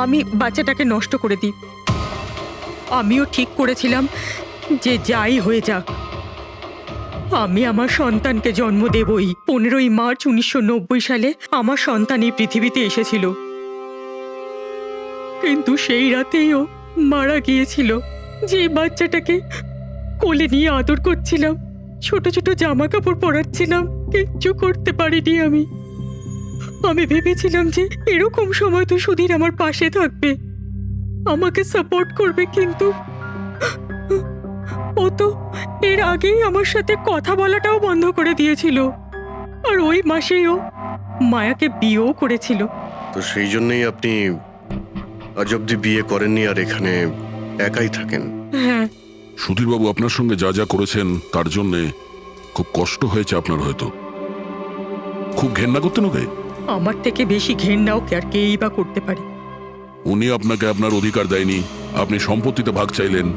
আমি বাচ্চাটাকে নষ্ট করে দিই। আমিও ঠিক করেছিলাম যে যাই হয়ে যাক আমি আমার সন্তানকে জন্ম দেবই। 15ই মার্চ 1990 সালে আমার সন্তান এই পৃথিবীতে এসেছিল, কিন্তু সেই রাতেই ও মারা গিয়েছিল। যে বাচ্চাটাকে কোলে নিয়ে আদর করছিলাম, ছোট ছোট জামা কাপড় পরাচ্ছিলাম, কিচ্ছু করতে পারিনি আমি। আমি ভেবেছিলাম যে এরকম সময় তো সুধীর আমার পাশে থাকবে, আমাকে সাপোর্ট করবে, কিন্তু ও তো এর আগেই আমার সাথে কথা বলাটাও বন্ধ করে দিয়েছিল। আর ওই মাসেই ও মায়াকে বিয়েও করেছিল। তো সেই জন্যই আপনি আজ অব্দি বিয়ে করেননি আর এখানে একাই থাকেন? হ্যাঁ। সুধীরবাবু আপনার সঙ্গে যা যা করেছেন তার জন্যে খুব কষ্ট হয়েছে আপনার, হয়তো খুব ঘেন্না করতেন ওকে। আমার থেকে বেশি ঘেন্নাও কে আর কেই বা করতে পারে। উনি আপনাকে আপনার অধিকার দেয়নি, আপনি সম্পত্তিতে ভাগ চাইলেন,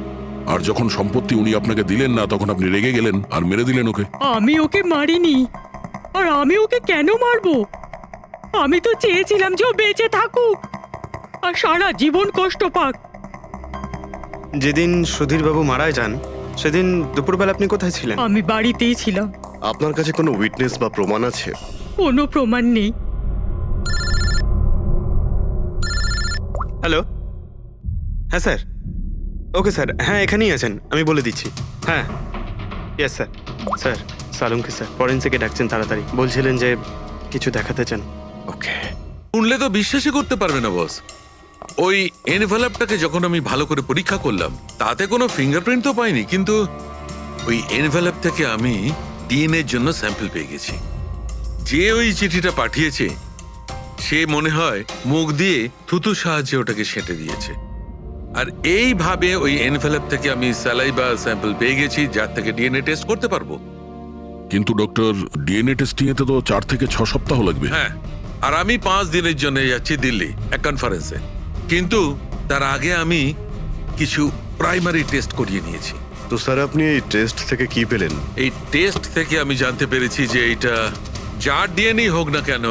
আর যখন সম্পত্তি উনি আপনাকে দিলেন না তখন আপনি রেগে গেলেন আর মেরে দিলেন ওকে। আমি ওকে মারিনি, আর আমি ওকে কেন মারবো? আমি তো চেয়েছিলাম যে ও বেঁচে থাকুক আর সারা জীবন কষ্ট পাক। যেদিন সুধীর বাবু মারা যান সেদিন দুপুরবেলা আপনি কোথায় ছিলেন? আমি বাড়িতেই ছিলাম। আপনার কাছে কোনো উইটনেস বা প্রমাণ আছে? কোনো প্রমাণ নেই। হ্যালো, হ্যাঁ স্যার। ওকে স্যার, হ্যাঁ এখানেই আছেন, আমি বলে দিচ্ছি। হ্যাঁ, ইয়েস স্যার। স্যার সালুমকে স্যার ফরেন্সিকে ডাকছেন তাড়াতাড়ি, বলছিলেন যে কিছু দেখাতে চান। ওকে। শুনলে তো বিশ্বাসই করতে পারবে না বস। ওই এনভেলপটাকে যখন আমি ভালো করে পরীক্ষা করলাম তাতে কোনো ফিঙ্গারপ্রিন্ট তো পাইনি, কিন্তু ওই এনভেলপ থেকে আমি ডিএনএ এর জন্য স্যাম্পল পেয়ে গেছি। যে ওই চিঠিটা পাঠিয়েছে সে মনে হয় মুখ দিয়ে থুতুর সাহায্যে ওটাকে সেঁটে দিয়েছে। আর এইভাবে ওই এনভেলপ থেকে আমি স্যালাইভা স্যাম্পল পেয়ে গেছি, যার থেকে ডিএনএ টেস্ট করতে পারবো। কিন্তু ডক্টর, ডিএনএ টেস্টিং এতে তো 4 থেকে 6 সপ্তাহ লাগবে। হ্যাঁ, আর আমি 5 দিনের জন্য যাচ্ছি দিল্লি এক কনফারেন্সে, কিন্তু তার আগে আমি কিছু প্রাইমারি টেস্ট করিয়ে নিয়েছি। তো স্যার আপনি এই টেস্ট থেকে কি পেলেন? এই টেস্ট থেকে আমি জানতে পেরেছি যে এটা যার ডিএনএ হোক না কেন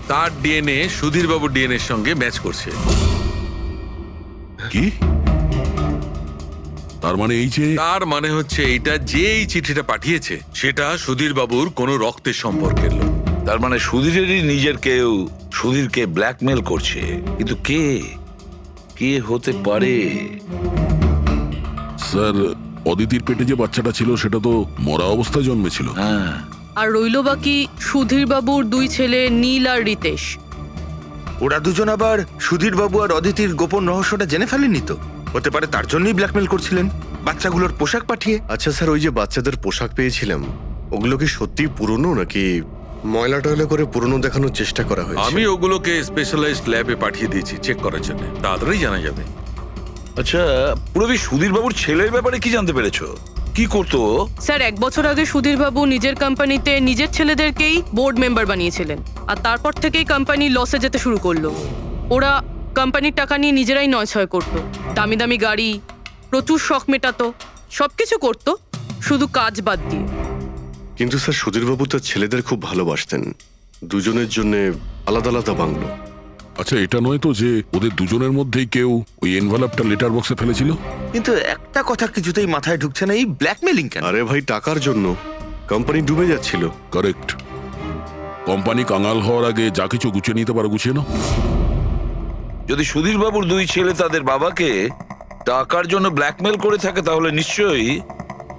তার ডিএনএ সুধীর বাবুর ডিএনএ এর সঙ্গে ম্যাচ করছে। কি? তার মানে এই যে, তার মানে হচ্ছে এইটা যে এই চিঠিটা পাঠিয়েছে সেটা সুধীর বাবুর কোনো রক্তের সম্পর্কের লোক। তার মানে সুধীরেরই নিজের কেউ সুধীরকে ব্ল্যাকমেল করছে, কিন্তু কে কে হতে পারে? স্যার, অদিতির পেটে যে বাচ্চাটা ছিল সেটা তো মরা অবস্থায় জন্মেছিল। হ্যাঁ, আর রইল বাকি সুধীর বাবুর 2 ছেলে নীল আর রিতেশ। ওরা দুজন আবার সুধীর বাবু আর অদিতির গোপন রহস্যটা জেনে ফেলেনি তো? হতে পারে তার জন্যই ব্ল্যাকমেল করছিলেন, বাচ্চাগুলোর পোশাক পাঠিয়ে। আচ্ছা স্যার, ওই যে বাচ্চাদের পোশাক পেয়েছিলাম ওগুলো কি সত্যি পুরনো নাকি ময়লা টয়লা করে পুরনো দেখানোর চেষ্টা করা হয়েছে? আমি ওগুলোকে স্পেশালাইজড ল্যাবে পাঠিয়ে দিয়েছি চেক করার জন্য, তাড়াতাড়ি জানা যাবে। আচ্ছা, পুরবি সুধীর বাবুর ছেলের ব্যাপারে কি জানতে পেরেছো? কি করতো? স্যার, 1 বছর আগে সুধীর বাবু নিজের কোম্পানিতে নিজের ছেলেদেরকেই বোর্ড মেম্বার বানিয়েছিলেন, আর তারপর থেকেই কোম্পানি লসে যেতে শুরু করলো। ওরা কোম্পানির টাকা নিয়ে নিজেরাই নয়ছয় করতো, দামি দামি গাড়ি, প্রচুর শখ মেটাতো, সবকিছু করতো, শুধু কাজ বাদ দিয়ে। কিন্তু স্যার সুধীরবাবু তার ছেলেদের খুব ভালোবাসতেন, দুজনের জন্য আলাদা আলাদা বাংলো। আচ্ছা, এটা নয় তো যে ওদের দুজনের মধ্যেই কেউ ওই এনভেলপটা লেটার বক্সে ফেলেছিল? কিন্তু একটা কথা কিছুতেই মাথায় ঢুকছে না, এই ব্ল্যাকমেলিং কেন? আরে ভাই, টাকার জন্য। কোম্পানি ডুবে যাচ্ছিল। কারেক্ট। কোম্পানি কাঙাল হওয়ার আগে যা কিছু গুছিয়ে নিতে পারো গুছিয়ে নাও। যদি সুধীর বাবুর 2 ছেলে তাদের বাবাকে টাকার জন্য ব্ল্যাকমেল করে থাকে তাহলে নিশ্চয়ই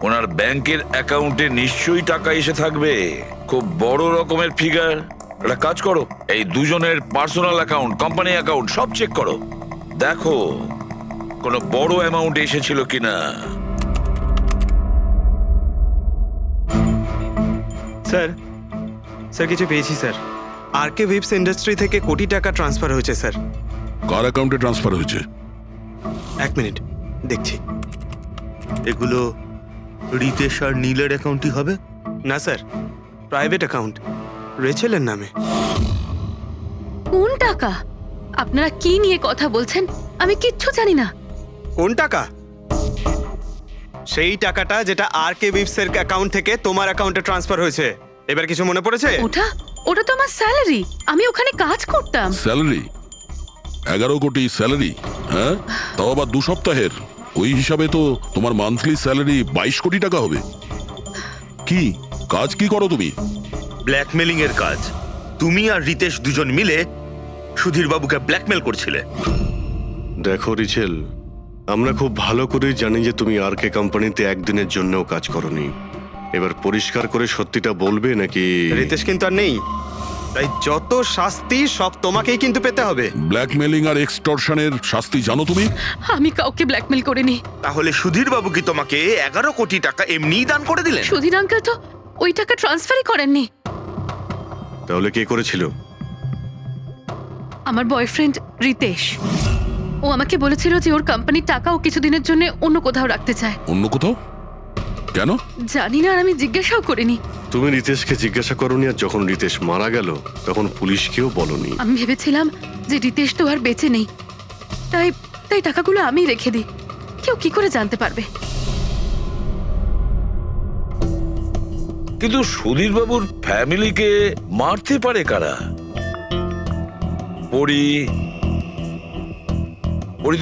ওনার ব্যাংকের অ্যাকাউন্টে নিশ্চয়ই টাকা এসে থাকবে, খুব বড় রকমের ফিগার। একটা কাজ করো, এই দুজনের পার্সোনাল অ্যাকাউন্ট, কোম্পানি অ্যাকাউন্ট সব চেক করো, দেখো কোনো বড় অ্যামাউন্ট এসেছিল কিনা। স্যার স্যার কিছু পেয়েছি স্যার। আরকে ভিপস ইন্ডাস্ট্রি থেকে কোটি টাকা ট্রান্সফার হয়েছে স্যার। কার অ্যাকাউন্টে ট্রান্সফার হয়েছে? এক মিনিট দেখছি। এগুলো রিতেশ আর নীলের অ্যাকাউন্টই হবে? না স্যার, প্রাইভেট অ্যাকাউন্ট, রেচেলের নামে। কোন টাকা? আপনারা কি নিয়ে কথা বলছেন? আমি কিচ্ছু জানি না। কোন টাকা? সেই টাকাটা যেটা আরকে ভিপস এর অ্যাকাউন্ট থেকে তোমার অ্যাকাউন্টে ট্রান্সফার হয়েছে। এবার কিছু মনে পড়েছে? ওটা তো আমার স্যালারি, আমি ওখানে কাজ করতাম। স্যালারি? 11 কোটি স্যালারি? হ্যাঁ, তাও আবার 2 সপ্তাহের। ওই হিসাবে তো তোমার মান্থলি স্যালারি 22 কোটি টাকা হবে। কি কাজ কি করো তুমি? ব্ল্যাকমেলিং এর কাজ। তুমি আর রিতেশ দুজন মিলে সুধীর বাবুকে ব্ল্যাকমেল করছিলে। দেখো রিচেল, আমরা খুব ভালো করে জানি যে তুমি আরকে কোম্পানিতে একদিনের জন্যও কাজ করনি। এবার পরিষ্কার করে সত্যিটা বলবে নাকি? রিতেশ কিন্তু আর নেই, তাই যত শাস্তি সব তোমাকেই কিন্তু পেতে হবে। ব্ল্যাকমেলিং আর এক্সটর্শনের শাস্তি জানো তুমি? আমি কাউকে ব্ল্যাকমেল করিনি। তাহলে সুধীর বাবু কি তোমাকে 11 কোটি টাকা এমনিই দান করে দিলেন? সুধীর আঙ্কেল তো ওই টাকা ট্রান্সফারই করেননি। তাহলে কে করেছিল? আমার বয়ফ্রেন্ড রিতেশ। ও আমাকে বলেছিল যে ওর কোম্পানির টাকা ও কিছুদিনের জন্য অন্য কোথাও রাখতে চায়। অন্য কোথাও? কেন? জানি না, আর আমি জিজ্ঞাসাও করিনি। তুমি রিতেশকে জিজ্ঞাসা করনি, আর যখন রিতেশ মারা গেল তখন পুলিশকেও বলনি। আমি ভেবেছিলাম যে রিতেশ তো আর বেঁচে নেই, তাই তাই টাকাগুলো আমি রেখে দিই। কেউ কি করে জানতে পারবে? কিন্তু সুধীর বাবুর ফ্যামিলিকে মারতে পারে কারা? পরি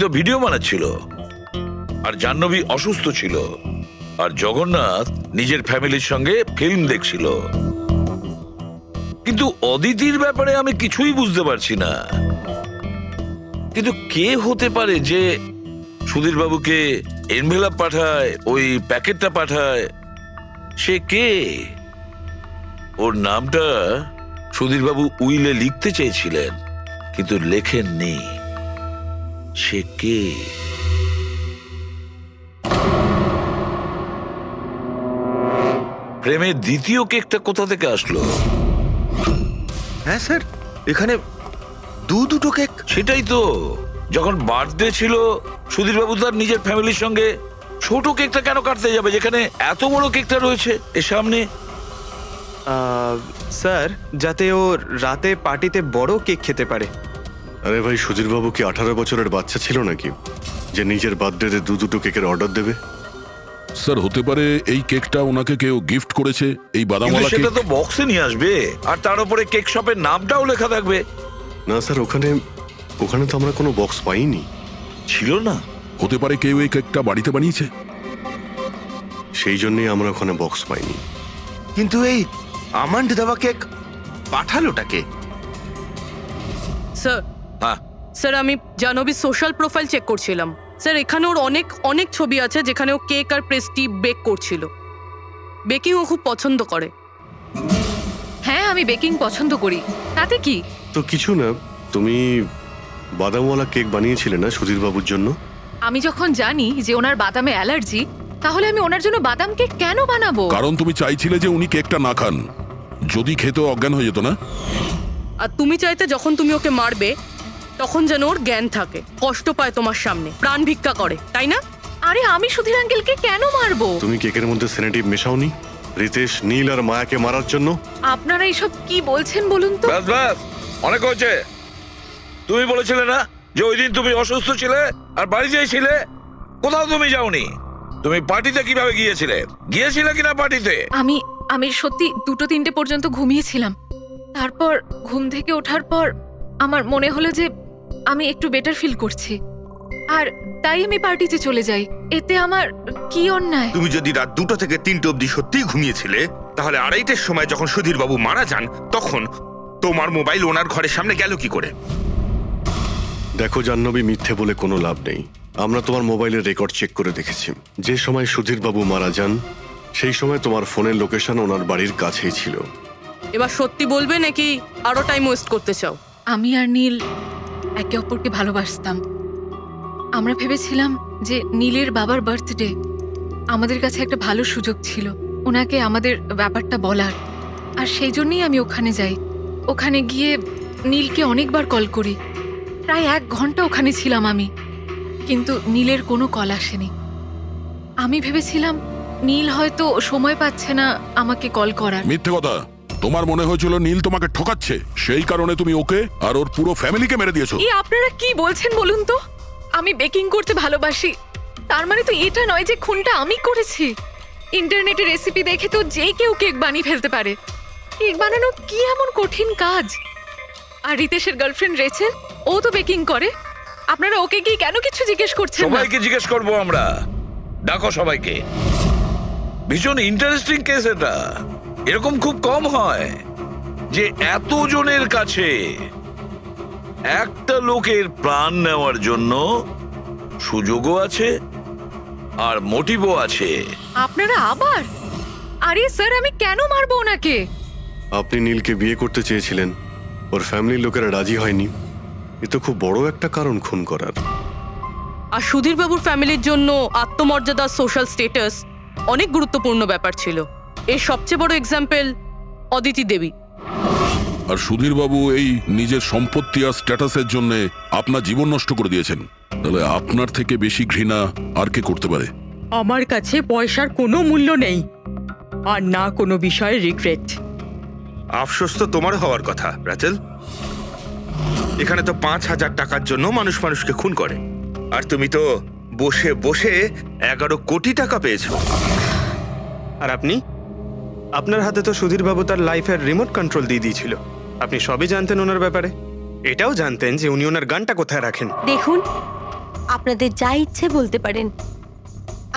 তো ভিডিও বানাচ্ছিল, আর জাহ্নবী অসুস্থ ছিল, আর জগন্নাথ নিজের ফ্যামিলির সঙ্গে ফিল্ম দেখছিল। কিন্তু অদিতির ব্যাপারে আমি কিছুই বুঝতে পারছি না। কিন্তু কে হতে পারে যে সুধীর বাবুকে এনভেলপ পাঠায়, ওই প্যাকেটটা পাঠায়? সে কে? ওর নামটা সুধীর বাবু উইলে লিখতে চেয়েছিলেন কিন্তু লেখেননি। সে কে? প্রেমের দ্বিতীয় কেকটা কোথা থেকে আসলো? হ্যাঁ স্যার, এখানে দুটো কেক। সেটাই তো, যখন বার্থডে ছিল সুধীর বাবু তার নিজের ফ্যামিলির সঙ্গে, ছোট কেকটা কেন কাটতে যাবে যেখানে এত বড় কেকটা রয়েছে এর সামনে? স্যার, যাতে ও রাতে পার্টিতে বড় কেক খেতে পারে। আরে ভাই, সুধীর বাবু কি 18 বছরের বাচ্চা ছিল নাকি যে নিজের বার্থডেতে দুটো কেকের অর্ডার দেবে? স্যার, হতে পারে এই কেকটা ওনাকে কেউ গিফট করেছে, এই বাদামওয়ালা কেক। সেটা তো বক্সে নিয়ে আসবে, আর তার উপরে কেক শপের নামটাও লেখা থাকবে। না স্যার, ওখানে তো আমরা কোনো বক্স পাইনি। ছিল না? হতে পারে কেউ এই কেকটা বাড়িতে বানিয়েছে, সেই জন্যই আমরা ওখানে বক্স পাইনি। কিন্তু এই আমন্ড দেওয়া কেক পাঠালোটাকে? স্যার, হ্যাঁ স্যার, আমি জাহ্নবীর সোশ্যাল প্রোফাইল চেক করছিলাম। স্যার, এখানে ওর অনেক ছবি আছে যেখানে ও কেক আর পেস্ট্রি বেক করছিল। বেকিং ও খুব পছন্দ করে। হ্যাঁ, আমি বেকিং পছন্দ করি, তাতে কি? তো কিছু না, তুমি বাদামওয়ালা কেক বানিয়েছিলে না সুধীর বাবুর জন্য? আমি যখন জানি যে ওনার বাদামে অ্যালার্জি, তাহলে আমি ওনার জন্য বাদাম কেক কেন বানাবো? কারণ তুমি চাইছিলে যে উনি কেকটা না খান, যদি খেতে অজ্ঞান হয়ে যেত না। আর তুমি চাইতে যখন তুমি ওকে মারবে তখন যেন ওর জ্ঞান থাকে, কষ্ট পায় তোমার সামনে, প্রাণ ভিক্ষা করে, তাই না? আরে আমি সুধীর আঙ্কেলকে কেন মারবো? তুমি কেকের মধ্যে সেনেটিভ মেশাওনি রিতেশ, নীল আর মায়াকে মারার জন্য? আপনারা এইসব কি বলছেন বলুন তো? ব্যাস ব্যাস, অনেক হয়েছে। তুমি বলেছিলে না যে ওই দিন তুমি অসুস্থ ছিলে আর বাড়িতেই ছিলে? কোথাও তুমি যাওনি। তুমি পার্টিতে কিভাবে গিয়েছিলে কিনা পার্টিতে? আমি সত্যি 2-3টে পর্যন্ত ঘুমিয়েছিলাম। তারপর ঘুম থেকে ওঠার পর আমার মনে হলো যে আমি একটু বেটার ফিল করছি, আর তাই আমি পার্টিতে চলে যাই। এতে আমার কি অন্যায়? তুমি যদি রাত 2টা থেকে 3টে অবধি সত্যিই ঘুমিয়েছিলে, তাহলে 2:30টার সময় যখন সুধীর বাবু মারা যান তখন তোমার মোবাইল ওনার ঘরের সামনে গেল কি করে? দেখো জাহ্নবী, মিথ্যে বলে কোনো লাভ নেই। আমরা তোমার মোবাইলের রেকর্ড চেক করে দেখেছি। যে সময় সুধীর বাবু মারা যান সেই সময় তোমার ফোনের লোকেশন ওনার বাড়ির কাছেই ছিল। এবার সত্যি বলবে নাকি আরো টাইম ওয়েস্ট করতে চাও? আমি আর নীল একে অপরকে ভালোবাসতাম। আমরা ভেবেছিলাম যে নীলের বাবার বার্থডে আমাদের কাছে একটা ভালো সুযোগ ছিল ওনাকে আমাদের ব্যাপারটা বলার। আর সেই জন্যই আমি ওখানে যাই। ওখানে গিয়ে নীলকে অনেকবার কল করি, প্রায় 1 ঘন্টা ওখানে ছিলাম আমি, কিন্তু নীলের কোনো কল আসেনি। আমি ভেবেছিলাম নীল হয়তো সময় পাচ্ছে না আমাকে কল করার। মিথ্যে কথা। তোমার মনে হয়েছিল নীল তোমাকে ঠকাচ্ছে, সেই কারণে তুমি ওকে আর ওর পুরো ফ্যামিলিকে মেরে দিয়েছো। এই আপনারা কি বলছেন বলুন তো? আমি বেকিং করতে ভালোবাসি, তার মানে তো এটা নয় যে খুনটা আমি করেছি। ইন্টারনেটে রেসিপি দেখে তো যে কেউ কেক বানিয়ে ফেলতে পারে। কেক বানানো কি এমন কঠিন কাজ? আর রিতেশের গার্লফ্রেন্ড রেচেল, ও তো বেকিং করে। আপনারা ওকে কি কেন কিছু জিজ্ঞেস করছেন না? সবাইকে জিজ্ঞেস করবো আমরা। ডাকো সবাইকে। ভীষণ ইন্টারেস্টিং কেস এটা। এরকম খুব কম হয় যে এতজনের কাছে একটা লোকের প্রাণ নেওয়ার জন্য সুযোগও আছে আর মোটিভও আছে। আপনারা আবার? আরে স্যার, আমি কেন মারবো ওনাকে? আপনি নীলকে বিয়ে করতে চেয়েছিলেন, ওর ফ্যামিলির লোকেরা রাজি হয়নি। এ তো খুব বড় একটা কারণ খুন করার। আর সুধীর বাবুর ফ্যামিলির জন্য আত্মমর্যাদা, সোশ্যাল স্ট্যাটাস অনেক গুরুত্বপূর্ণ ব্যাপার ছিল। এর সবচেয়ে বড় এক্সাম্পল অদিতি দেবী। আর সুধীর বাবু এই নিজের সম্পত্তি আর স্ট্যাটাসের জন্য আপনার জীবন নষ্ট করে দিয়েছেন। তাহলে আপনার থেকে বেশি ঘৃণা আর কে করতে পারে? আমার কাছে পয়সার কোনো মূল্য নেই, আর না কোনো বিষয়ে রিগ্রেট। আফসোস তো তোমার হওয়ার কথা রাচেল। এখানে তো 5,000 টাকার জন্য মানুষ মানুষকে খুন করে, আর তুমি তো বসে বসে 11 কোটি টাকা পেয়েছো। আর আপনি? আপনার হাতে তো সুধীর বাবু তার লাইফের রিমোট কন্ট্রোল দিয়ে দিয়েছিল। আপনি সবই জানতেন ওনার ব্যাপারে। এটাও জানতেন যে উনি ওনার গানটা কোথায় রাখেন। দেখুন, আপনাদের যা ইচ্ছে বলতে পারেন।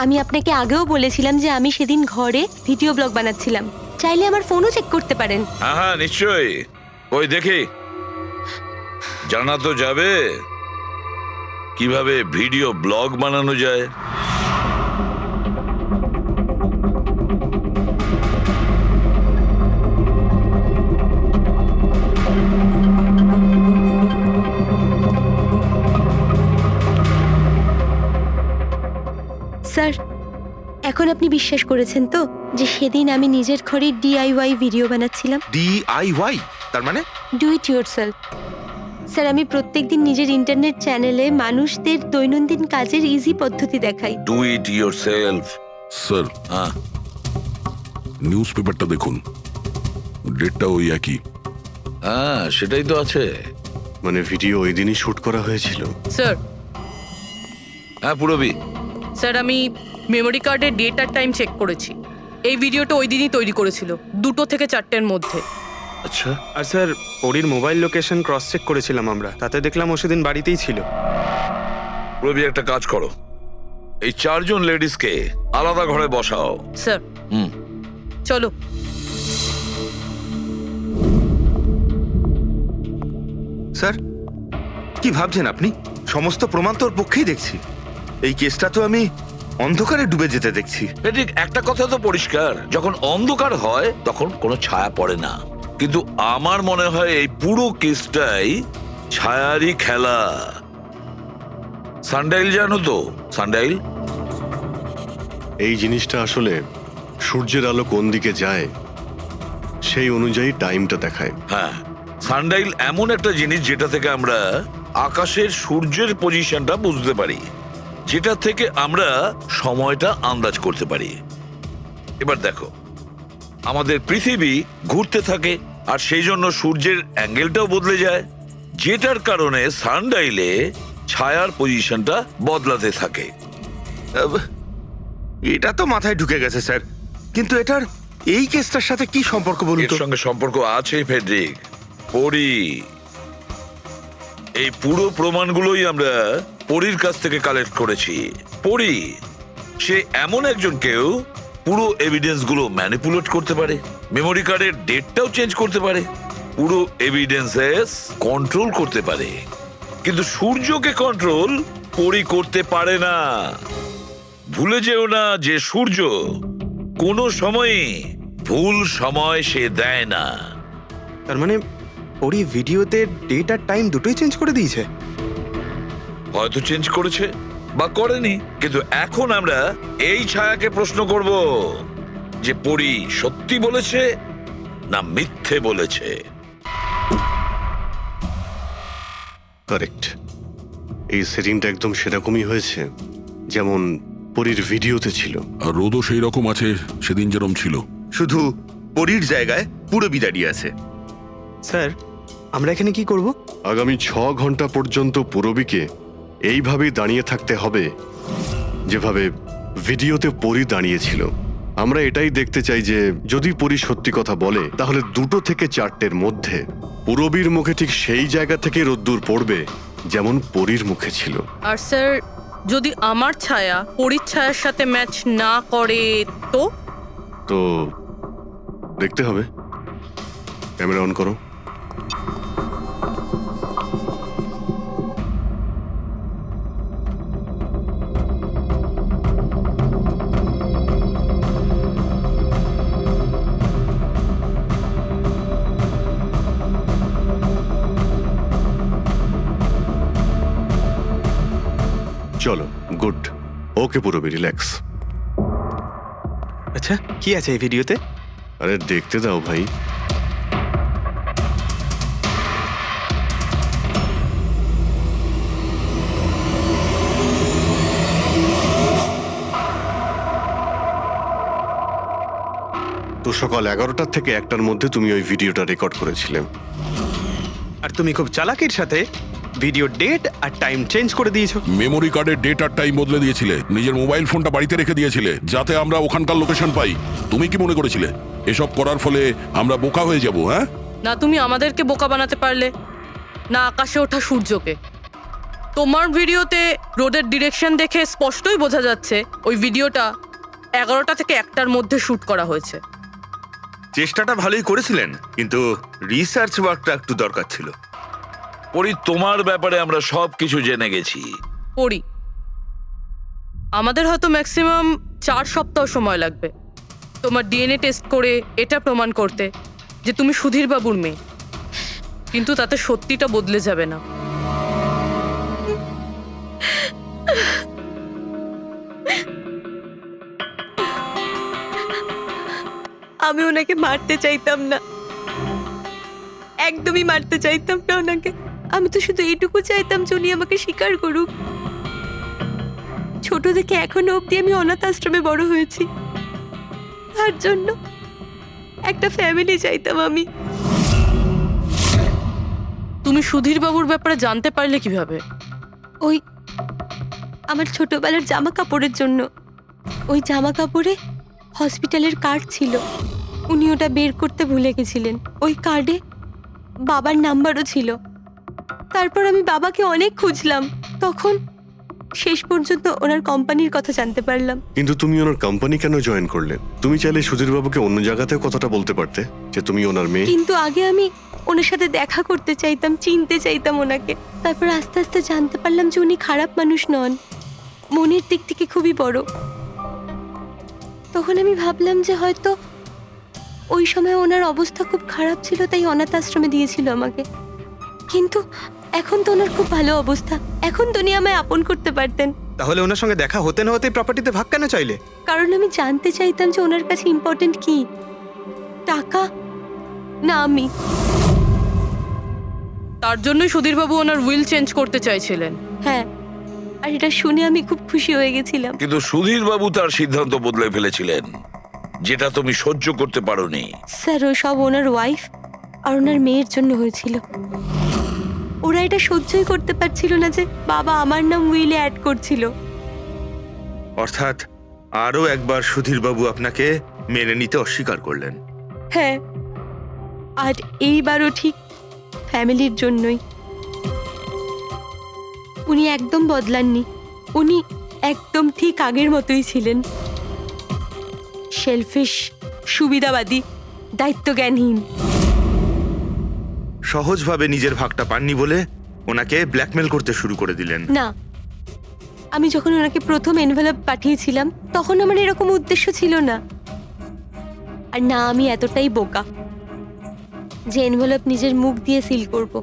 আমি আপনাকে আগেও বলেছিলাম যে আমি সেদিন ঘরে ভিডিও ব্লগ বানাচ্ছিলাম। চাইলে আমার ফোনও চেক করতে পারেন। হ্যাঁ নিশ্চয়ই। ওই দেখি, জানা তো যাবে কিভাবে ভিডিও ব্লগ বানানো যায়। স্যার, এখন আপনি বিশ্বাস করেছেন তো যে সেদিন আমি নিজের ঘরে DIY ভিডিও বানাচ্ছিলাম? DIY তার মানে? Do it yourself. স্যার, আমি প্রত্যেকদিন নিজের ইন্টারনেট চ্যানেলে মানুষদের দৈনন্দিন কাজের ইজি পদ্ধতি দেখাই। Do it yourself. স্যার, হ্যাঁ, নিউজ পেপারটা দেখুন, ডেটটা ওই একই। হ্যাঁ সেটাই তো আছে। মানে ভিডিও ওই দিনই শুট করা হয়েছিল। স্যার, হ্যাঁ পুরবি। স্যার আমি মেমোরি কার্ডের ডেট আর টাইম চেক করেছি। এই ভিডিওটা ওই দিনই তৈরি করেছিল, 2টো থেকে 4টের মধ্যে। আচ্ছা, আর স্যার, ওরির মোবাইল লোকেশন ক্রস চেক করেছিলাম আমরা, তাতে দেখলাম ও সেদিন বাড়িতেই ছিল। পুরবি একটা কাজ করো, এই 4 জন লেডিসকে আলাদা ঘরে বসাও। স্যার, হুম, চলো। স্যার, কি ভাবছেন আপনি? সমস্ত প্রমাণ তো ওর পক্ষেই দেখছি। এই কেসটা তো আমি অন্ধকারে ডুবে যেতে দেখছি। ঠিক একটা কথা তো পরিষ্কার, যখন অন্ধকার হয় তখন কোনো ছায়া পড়ে না। কিন্তু আমার মনে হয় এই পুরো কেসটাই ছায়ারই খেলা। সানডাইল জানো তো? সানডাইল এই জিনিসটা আসলে সূর্যের আলো কোন দিকে যায় সেই অনুযায়ী টাইমটা দেখায়। হ্যাঁ, সানডাইল এমন একটা জিনিস যেটা থেকে আমরা আকাশের সূর্যের পজিশনটা বুঝতে পারি, যেটা থেকে আমরা সময়টা আন্দাজ করতে পারি। এবার দেখো, আমাদের পৃথিবী ঘুরতে থাকে আর সেই জন্য সূর্যের অ্যাঙ্গেলটাও বদলে যায়, যেটার কারণে সানডাইলে ছায়ার পজিশনটা বদলাতে থাকে। এটা তো মাথায় ঢুকে গেছে স্যার, কিন্তু এটার এই কেসটার সাথে কি সম্পর্ক বলুন এর তো? সঙ্গে সম্পর্ক আছে ফেডরিক। পরি, এই পুরো প্রমাণগুলোই আমরা পরির কাছ থেকে কালেক্ট করেছি। পরি সে এমন একজন কেউ পুরো এভিডেন্স গুলো ম্যানিপুলেট করতে পারে, মেমোরি কার্ডের ডেটটাও চেঞ্জ করতে পারে, পুরো এভিডেন্সেস কন্ট্রোল করতে পারে। কিন্তু সূর্যকে কন্ট্রোল পরি করতে পারে না। ভুলে যেও না যে সূর্য কোনো সময়ে ভুল সময় সে দেয় না। তার মানে ওরই ভিডিওতে ডেট আর টাইম দুটোই চেঞ্জ করে দিয়েছে। হয়তো চেঞ্জ করেছে বা করেনি, কিন্তু এখন আমরা এই ছায়াকে প্রশ্ন করব যে পরি সত্যি বলেছে না মিথ্যে বলেছে। কারেক্ট, এই সেটিংটা একদম সেরকমই হয়েছে যেমন পরীর ভিডিওতে ছিল। আর রোদও সেই রকম আছে সেদিন যেরকম ছিল। শুধু পরীর জায়গায় পুরবি দাঁড়িয়ে আছে। স্যার, আমরা এখানে কি করব? আগামী 6 ঘন্টা পর্যন্ত পুরবীকে এইভাবেই দাঁড়িয়ে থাকতে হবে যেভাবে ভিডিওতে পরী দাঁড়িয়েছিল। আমরা এটাই দেখতে চাই যে যদি পরী সত্যি কথা বলে তাহলে 2 থেকে 4টের মধ্যে পুরবীর মুখে ঠিক সেই জায়গা থেকে রোদ্দুর পড়বে যেমন পরীর মুখে ছিল। আর স্যার, যদি আমার ছায়া পরীর ছায়ার সাথে ম্যাচ না করে তো? তো দেখতে হবে। ক্যামেরা অন করো। চলো, গুড। ওকে পুরবী, রিল্যাক্স। আচ্ছা, কি আছে এই ভিডিওতে? আরে দেখতে দাও ভাই। তো সকাল 11টা থেকে 1টার মধ্যে তুমি ওই ভিডিওটা রেকর্ড করেছিলে। আর তুমি খুব চালাকির সাথে ভিডিও ডেট আর টাইম চেঞ্জ করে দিয়েছো। মেমোরি কার্ডের ডেট আর টাইম বদলে দিয়েছিলে, নিজের মোবাইল ফোনটা বাড়িতে রেখে দিয়েছিলে যাতে আমরা ওখানকার লোকেশন পাই। তুমি কি মনে করেছিলে এসব করার ফলে আমরা বোকা হয়ে যাব? হ্যাঁ, না তুমি আমাদেরকে বোকা বানাতে পারলে, না আকাশে ওঠা সূর্যকে। তোমার ভিডিওতে রোডের ডিরেকশন দেখে স্পষ্টই বোঝা যাচ্ছে ওই ভিডিওটা 11টা থেকে 1টার মধ্যে শুট করা হয়েছে। চেষ্টাটা ভালোই করেছিলেন, কিন্তু রিসার্চ ওয়ার্কটা একটু দরকার ছিল। পরি, তোমার ব্যাপারে আমরা সব কিছু জেনে গেছি। পড়ি, আমাদের হয়তো ম্যাক্সিমাম 4 সপ্তাহ সময় লাগবে তোমার ডিএনএ টেস্ট করে এটা প্রমাণ করতে যে তুমি সুধীর বাবুর মেয়ে, কিন্তু তাতে সত্যিটা বদলে যাবে না। আমি ওনাকে মারতে চাইতাম না, একদমই মারতে চাইতাম না ওনাকে। আমি তো শুধু এইটুকু চাইতাম যে উনি আমাকে স্বীকার করুক। ছোট থেকে এখনো অবধি আমি অনাথ আশ্রমে বড় হয়েছি, তার জন্য একটা ফ্যামিলি চাইতাম আমি। তুমি সুধীর বাবুর ব্যাপারে জানতে পারলে কিভাবে? ওই আমার ছোটবেলার জামা কাপড়ের জন্য। ওই জামা কাপড়ে হসপিটালের কার্ড ছিল, উনি ওটা বের করতে ভুলে গেছিলেন। ওই কার্ডে বাবার নাম্বারও ছিল। তারপর আমি বাবাকে অনেক খুঁজলাম, তখন শেষ পর্যন্ত ওনার কোম্পানির কথা জানতে পারলাম। কিন্তু তুমি ওনার কোম্পানি কেন জয়েন করলে? তুমি চাইলে সুধীরবাবুকে অন্য জায়গাতেও কথাটা বলতে পারতে যে তুমি ওনার মেয়ে। কিন্তু আগে আমি ওনার সাথে দেখা করতে চাইতাম, চিনতে চাইতাম ওনাকে। তারপর আস্তে আস্তে জানতে পারলাম যে উনি খারাপ মানুষ নন, মনের দিক থেকে খুবই বড়। তখন আমি ভাবলাম যে হয়তো ওই সময় ওনার অবস্থা খুব খারাপ ছিল, তাই অনাথ আশ্রমে দিয়েছিল আমাকে। কিন্তু এখন তো ওনার খুব ভালো অবস্থা, এখন তো উনি আমায় আপন করতে পারতেন। তাহলে ওনার সঙ্গে দেখা হতে না হতে প্রপার্টিতে ভাগ কেন চাইলে? কারণ আমি জানতে চাইতাম যে ওনার কাছে ইম্পর্টেন্ট কি, টাকা না আমি। তার জন্যই সুধীরবাবু ওনার উইল চেঞ্জ করতে চাইছিলেন। হ্যাঁ, আর এটা শুনে আমি খুব খুশি হয়ে গেছিলাম। কিন্তু সুধীর বাবু তার সিদ্ধান্ত বদলে ফেলেছিলেন, যেটা তুমি সহ্য করতে পারোনি। স্যার, ও সব ওনার ওয়াইফ আর ওনার মেয়ের জন্য হয়েছিল। ওরা এটা সহ্যই করতে পারছিল না যে বাবা আমার নাম উইলে অ্যাড করছিল। অর্থাৎ আরও একবার সুধীরবাবু আপনাকে মেনে নিতে অস্বীকার করলেন। হ্যাঁ, আর এইবারও ঠিক ফ্যামিলির জন্যই। উনি একদম বদলাননি, উনি একদম ঠিক আগের মতোই ছিলেন। সেলফিশ, সুবিধাবাদী, দায়িত্বজ্ঞানহীন। সহজভাবে নিজের ভাগটা পাননি বলে ওনাকে ব্ল্যাকমেল করতে শুরু করে দিলেন। না, আমি যখন ওনাকে প্রথম এনভেলপ পাঠিয়েছিলাম তখন আমার এরকম উদ্দেশ্য ছিল না। আর না আমি এতটাই বোকা যে এনভেলপ নিজের মুখ দিয়ে সিল করব।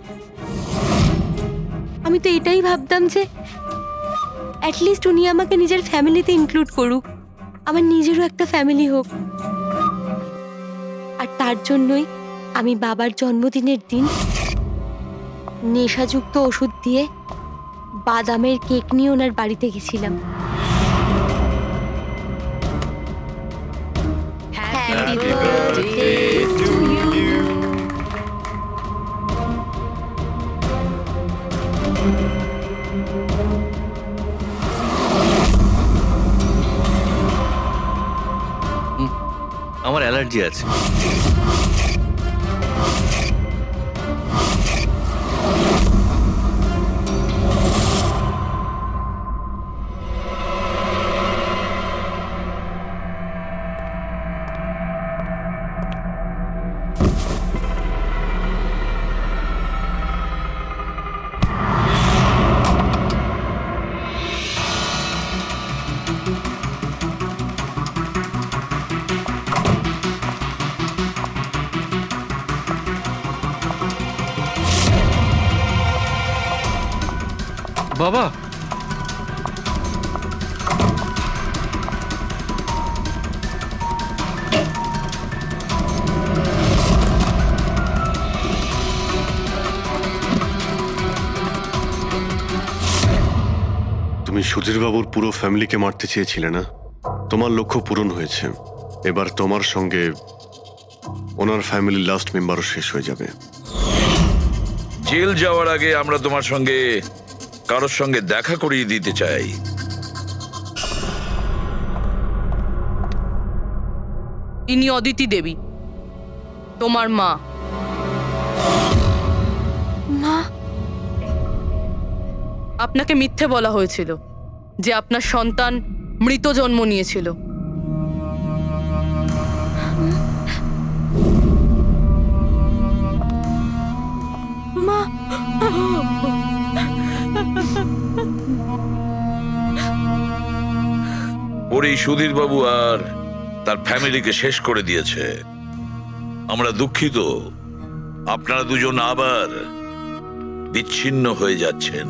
আমি তো এটাই ভাবতাম যে অ্যাটলিস্ট উনি আমাকে নিজের ফ্যামিলিতে ইনক্লুড করুক, আমার নিজেরও একটা ফ্যামিলি হোক। আর তার জন্যই আমি বাবার জন্মদিনের দিন নেশাযুক্ত ওষুধ দিয়ে বাদামের কেক নিয়ে ওনার বাড়িতে গেছিলাম। Happy birthday to you. আমার অ্যালার্জি আছে। বাবা, তুমি সুধীরবাবুর পুরো ফ্যামিলিকে মারতে চেয়েছিলে না? তোমার লক্ষ্য পূরণ হয়েছে। এবার তোমার সঙ্গে ওনার ফ্যামিলির লাস্ট মেম্বারও শেষ হয়ে যাবে। জেল যাওয়ার আগে আমরা তোমার সঙ্গে কারোর সঙ্গে দেখা করিয়ে দিতে চাই। ইনি অদিতি দেবী, তোমার মা। মা, আপনাকে মিথ্যে বলা হয়েছিল যে আপনার সন্তান মৃত জন্ম নিয়েছিল। মা, ওর এই সুধীর বাবু আর তার ফ্যামিলিকে শেষ করে দিয়েছে। আমরা দুঃখিত, আপনারা দুজন আবার বিচ্ছিন্ন হয়ে যাচ্ছেন।